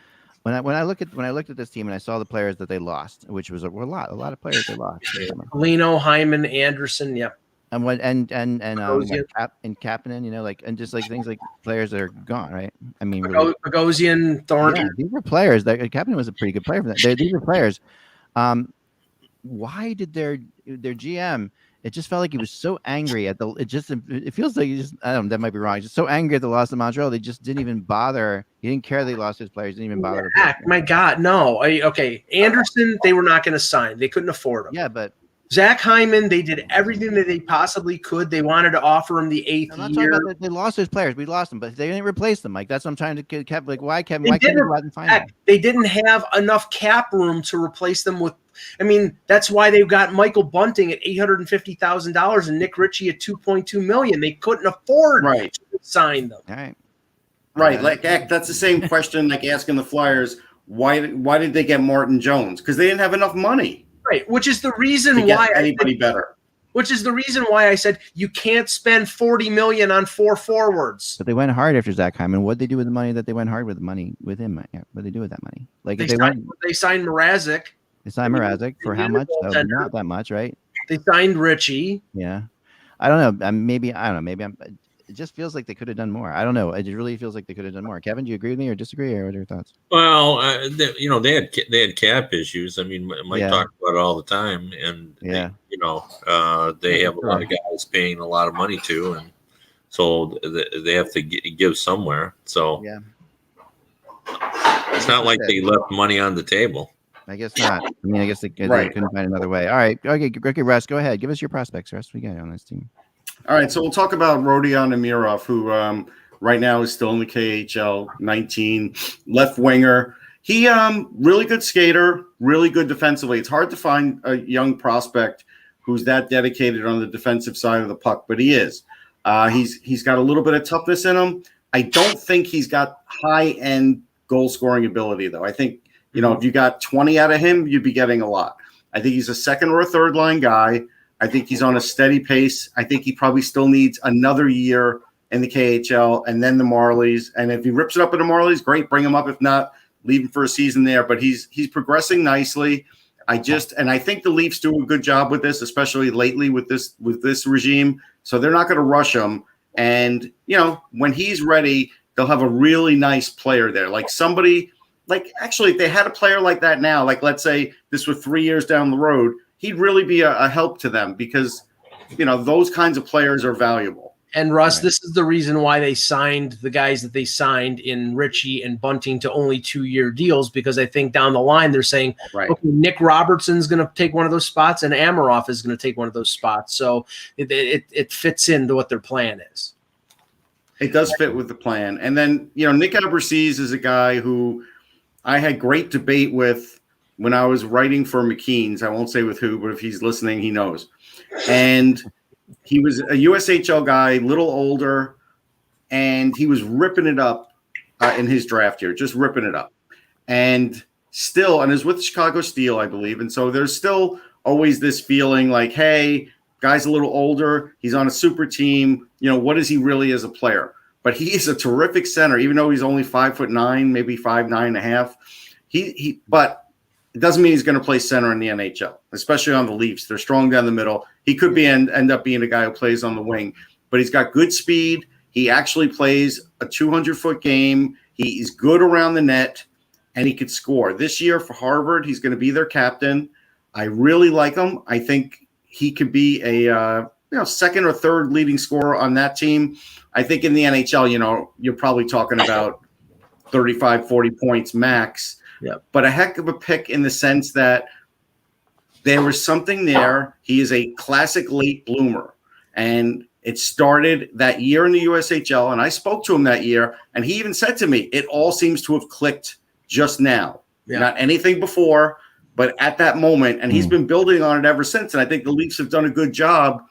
I looked at this team and I saw the players that they lost, which was a lot of players they lost. Lino, Hyman, Anderson, yep. And Kapanen, and just like things like players that are gone, right? I mean, Bogosian, Thornton. Yeah, these were players that Kapanen was a pretty good player for that. These were players. Why did their GM? It just felt like he was so angry at it feels like I don't know, that might be wrong. Just so angry at the loss of Montreal. They just didn't even bother. He didn't care they lost his players. Didn't even bother. My God, no. Anderson, they were not going to sign. They couldn't afford him. Yeah, but Zach Hyman, they did everything that they possibly could. They wanted to offer him the 8th year. They lost his players. We lost them, but they didn't replace them. Like that's what I'm trying to get. Like why, Kevin? Why couldn't you go out and find them? They didn't have enough cap room to replace them with. I mean, that's why they got Michael Bunting at $850,000 and Nick Ritchie at $2.2 million. They couldn't afford to sign them. All right. Right. Like that's the same question like asking the Flyers, why did they get Martin Jones? Because they didn't have enough money. Right. Which is the reason why anybody better. Which is the reason why I said you can't spend $40 million on 4 forwards. But they went hard after Zach Hyman. What did they do with the money that they went hard with him? What did they do with that money? Like they signed Mrazek. They signed Mrazek for how much? Not that much, right? They signed Ritchie. Yeah. I don't know. Maybe it just feels like they could have done more. I don't know. It really feels like they could have done more. Kevin, do you agree with me or disagree, or what are your thoughts? Well, they had cap issues. I mean, Mike talked about it all the time, and they have a lot of guys paying a lot of money to, and so they have to give somewhere. So it's not like they left money on the table. I guess not. I mean, I guess they couldn't find another way. All right. Okay, Russ, go ahead. Give us your prospects, Russ. We got on this team. All right, so we'll talk about Rhodion Amirov, who right now is still in the KHL, 19, left winger. He really good skater, really good defensively. It's hard to find a young prospect who's that dedicated on the defensive side of the puck, but he is. He's got a little bit of toughness in him. I don't think he's got high-end goal-scoring ability, though. I think, if you got 20 out of him, you'd be getting a lot. I think he's a second or a third line guy. I think he's on a steady pace. I think he probably still needs another year in the KHL and then the Marlies. And if he rips it up in the Marlies, great, bring him up. If not, leave him for a season there. But he's progressing nicely. I think the Leafs do a good job with this, especially lately with this regime. So they're not going to rush him. And when he's ready, they'll have a really nice player there, like somebody. Like, actually, if they had a player like that now, like let's say this was 3 years down the road, he'd really be a help to them because, those kinds of players are valuable. And Russ, this is the reason why they signed the guys that they signed in Ritchie and Bunting to only 2-year deals, because I think down the line they're saying, okay, Nick Robertson's going to take one of those spots and Amirov is going to take one of those spots. So it fits into what their plan is. It does fit with the plan. And then, Nick Abruzzese is a guy who I had great debate with when I was writing for McKean's. I won't say with who, but if he's listening, he knows. And he was a USHL guy, little older, and he was ripping it up in his draft year, just ripping it up. And it was with Chicago Steel, I believe. And so there's still always this feeling like, hey, guy's a little older. He's on a super team. What is he really as a player? but he is a terrific center, even though he's only 5'9", maybe 5'9.5". But it doesn't mean he's going to play center in the NHL, especially on the Leafs. They're strong down the middle. He could end up being a guy who plays on the wing, but he's got good speed. He actually plays a 200-foot game. He's good around the net, and he could score. This year for Harvard, he's going to be their captain. I really like him. I think he could be a second or third leading scorer on that team. I think in the NHL, you're probably talking about 35, 40 points max. Yep. But a heck of a pick in the sense that there was something there. He is a classic late bloomer. And it started that year in the USHL, and I spoke to him that year, and he even said to me, it all seems to have clicked just now. Yeah. Not anything before, but at that moment, and he's been building on it ever since. And I think the Leafs have done a good job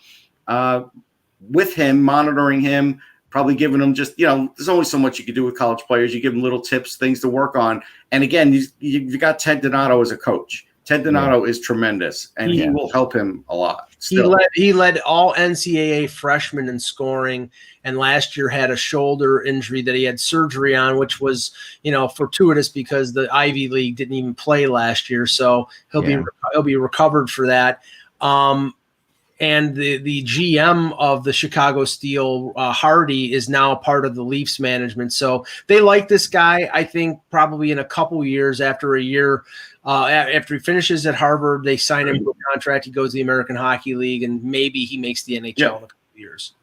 with him, monitoring him, probably giving him just, there's only so much you can do with college players. You give them little tips, things to work on. And again, you got Ted Donato as a coach. Ted Donato is tremendous, and he will help him a lot. Still. He led all NCAA freshmen in scoring, and last year had a shoulder injury that he had surgery on, which was, fortuitous because the Ivy League didn't even play last year. So he'll be recovered for that. And the GM of the Chicago Steel, Hardy, is now part of the Leafs management. So they like this guy. I think probably in a couple years, after a year, after he finishes at Harvard, they sign him to a contract. He goes to the American Hockey League, and maybe he makes the NHL in a couple years.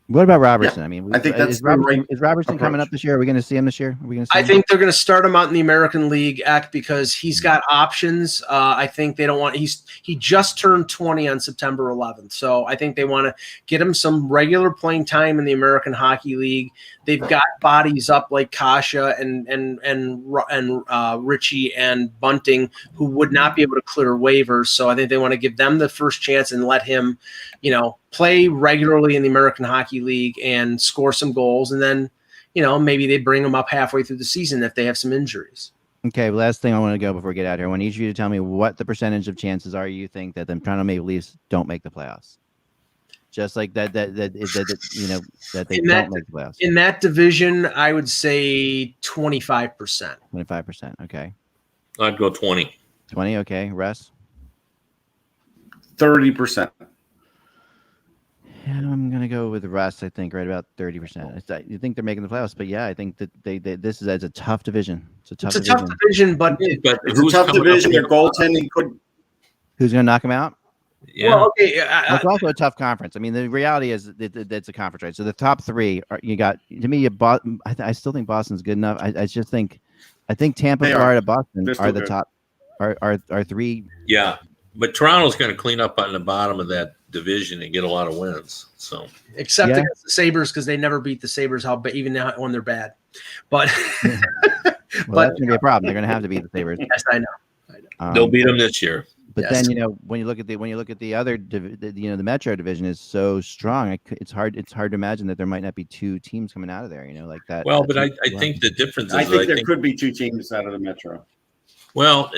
What about Robertson? Yeah, I mean, I think that's is Robertson coming up this year? Are we going to see him this year? I think they're going to start him out in the American League Act because he's got options. I think they don't want. He just turned 20 on September 11th, so I think they want to get him some regular playing time in the American Hockey League. They've got bodies up like Kasha and Richie and Bunting, who would not be able to clear waivers. So I think they want to give them the first chance and let him, play regularly in the American Hockey League and score some goals. And then, maybe they bring him up halfway through the season if they have some injuries. Okay, last thing I want to go before we get out here. I want each of you to tell me what the percentage of chances are you think that the Toronto Maple Leafs don't make the playoffs. Just like that they don't make the playoffs. In that division, I would say 25%. 25%, okay. I'd go 20. 20, okay. Russ? 30%. Yeah, I'm going to go with Russ, I think, right about 30%. You think they're making the playoffs, but yeah, I think that this is a tough division. It's a tough division, but it's a tough division. Their goaltending could. Who's going to knock them out? Yeah. Well, okay. It's also a tough conference. I mean, the reality is it's a conference, right? So the top three you got. To me, I still think Boston's good enough. I think Tampa, Florida, Boston are the top. Are three. Yeah, but Toronto's going to clean up on the bottom of that division and get a lot of wins. So except against the Sabres, because they never beat the Sabres, even when they're bad. But that's going to be a problem. They're going to have to beat the Sabres. Yes, I know. They'll beat them this year. But then when you look at the other, the Metro division is so strong. It's hard to imagine that there might not be two teams coming out of there. Like that. Well, but I think the difference is I think there could be two teams out of the Metro. Well,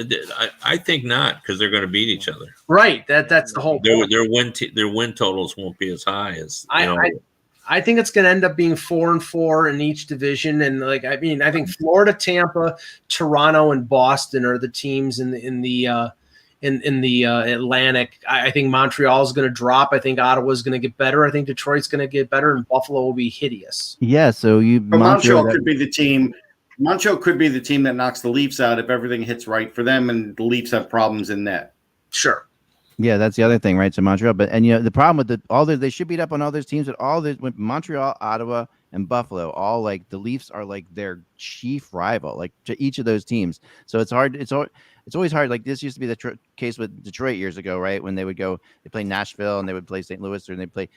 I think not, because they're going to beat each other. Right. That's the whole point. Their win totals won't be as high as I think it's going to end up being 4-4 in each division, and I think Florida, Tampa, Toronto, and Boston are the teams in the Atlantic. I think Montreal is going to drop. I think Ottawa is going to get better. I think Detroit's going to get better, and Buffalo will be hideous. Yeah. So Montreal could be the team. Montreal could be the team that knocks the Leafs out if everything hits right for them, and the Leafs have problems in net. Sure. Yeah, that's the other thing, right? So Montreal, the problem with they should beat up on all those teams, with Montreal, Ottawa, and Buffalo, all the Leafs are their chief rival, to each of those teams. So it's hard. It's always hard. This used to be the case with Detroit years ago, right? When they play Nashville and they would play St. Louis, or it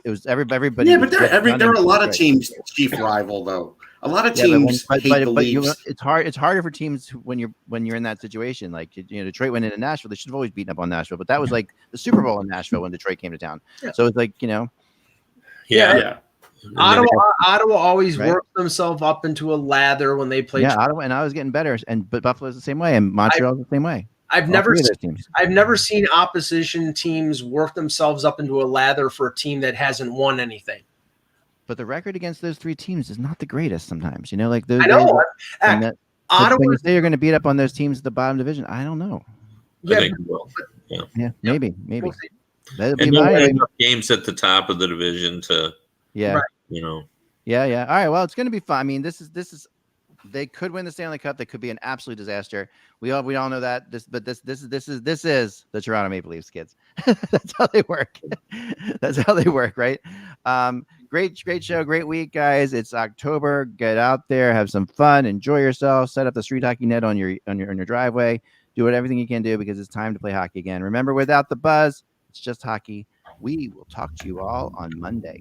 was everybody. Yeah, but there are a lot of teams chief rival though. A lot of teams hate the Leafs. It's harder for teams when you're in that situation. Detroit went into Nashville. They should have always beaten up on Nashville, but that was the Super Bowl in Nashville when Detroit came to town. Yeah. So it's Yeah. Ottawa always worked themselves up into a lather when they played. Yeah, Ottawa, and I was getting better, but Buffalo's the same way, and Montreal's the same way. I've never seen opposition teams work themselves up into a lather for a team that hasn't won anything. But the record against those three teams is not the greatest sometimes. You know, like those. I know. And that, but Ottawa. when you say you're going to beat up on those teams at the bottom division, I don't know. I think we will. Yeah, maybe. We'll see. That'd be And there my are enough games at the top of the division to, yeah. Right. you know. Yeah. All right. Well, it's going to be fun. I mean, this is. They could win the Stanley Cup. They could be an absolute disaster. We all know that. This is the Toronto Maple Leafs, kids. That's how they work. That's how they work, right? Great show, great week, guys. It's October. Get out there, have some fun, enjoy yourself. Set up the street hockey net on your driveway. Do everything you can do because it's time to play hockey again. Remember, without the buzz, it's just hockey. We will talk to you all on Monday.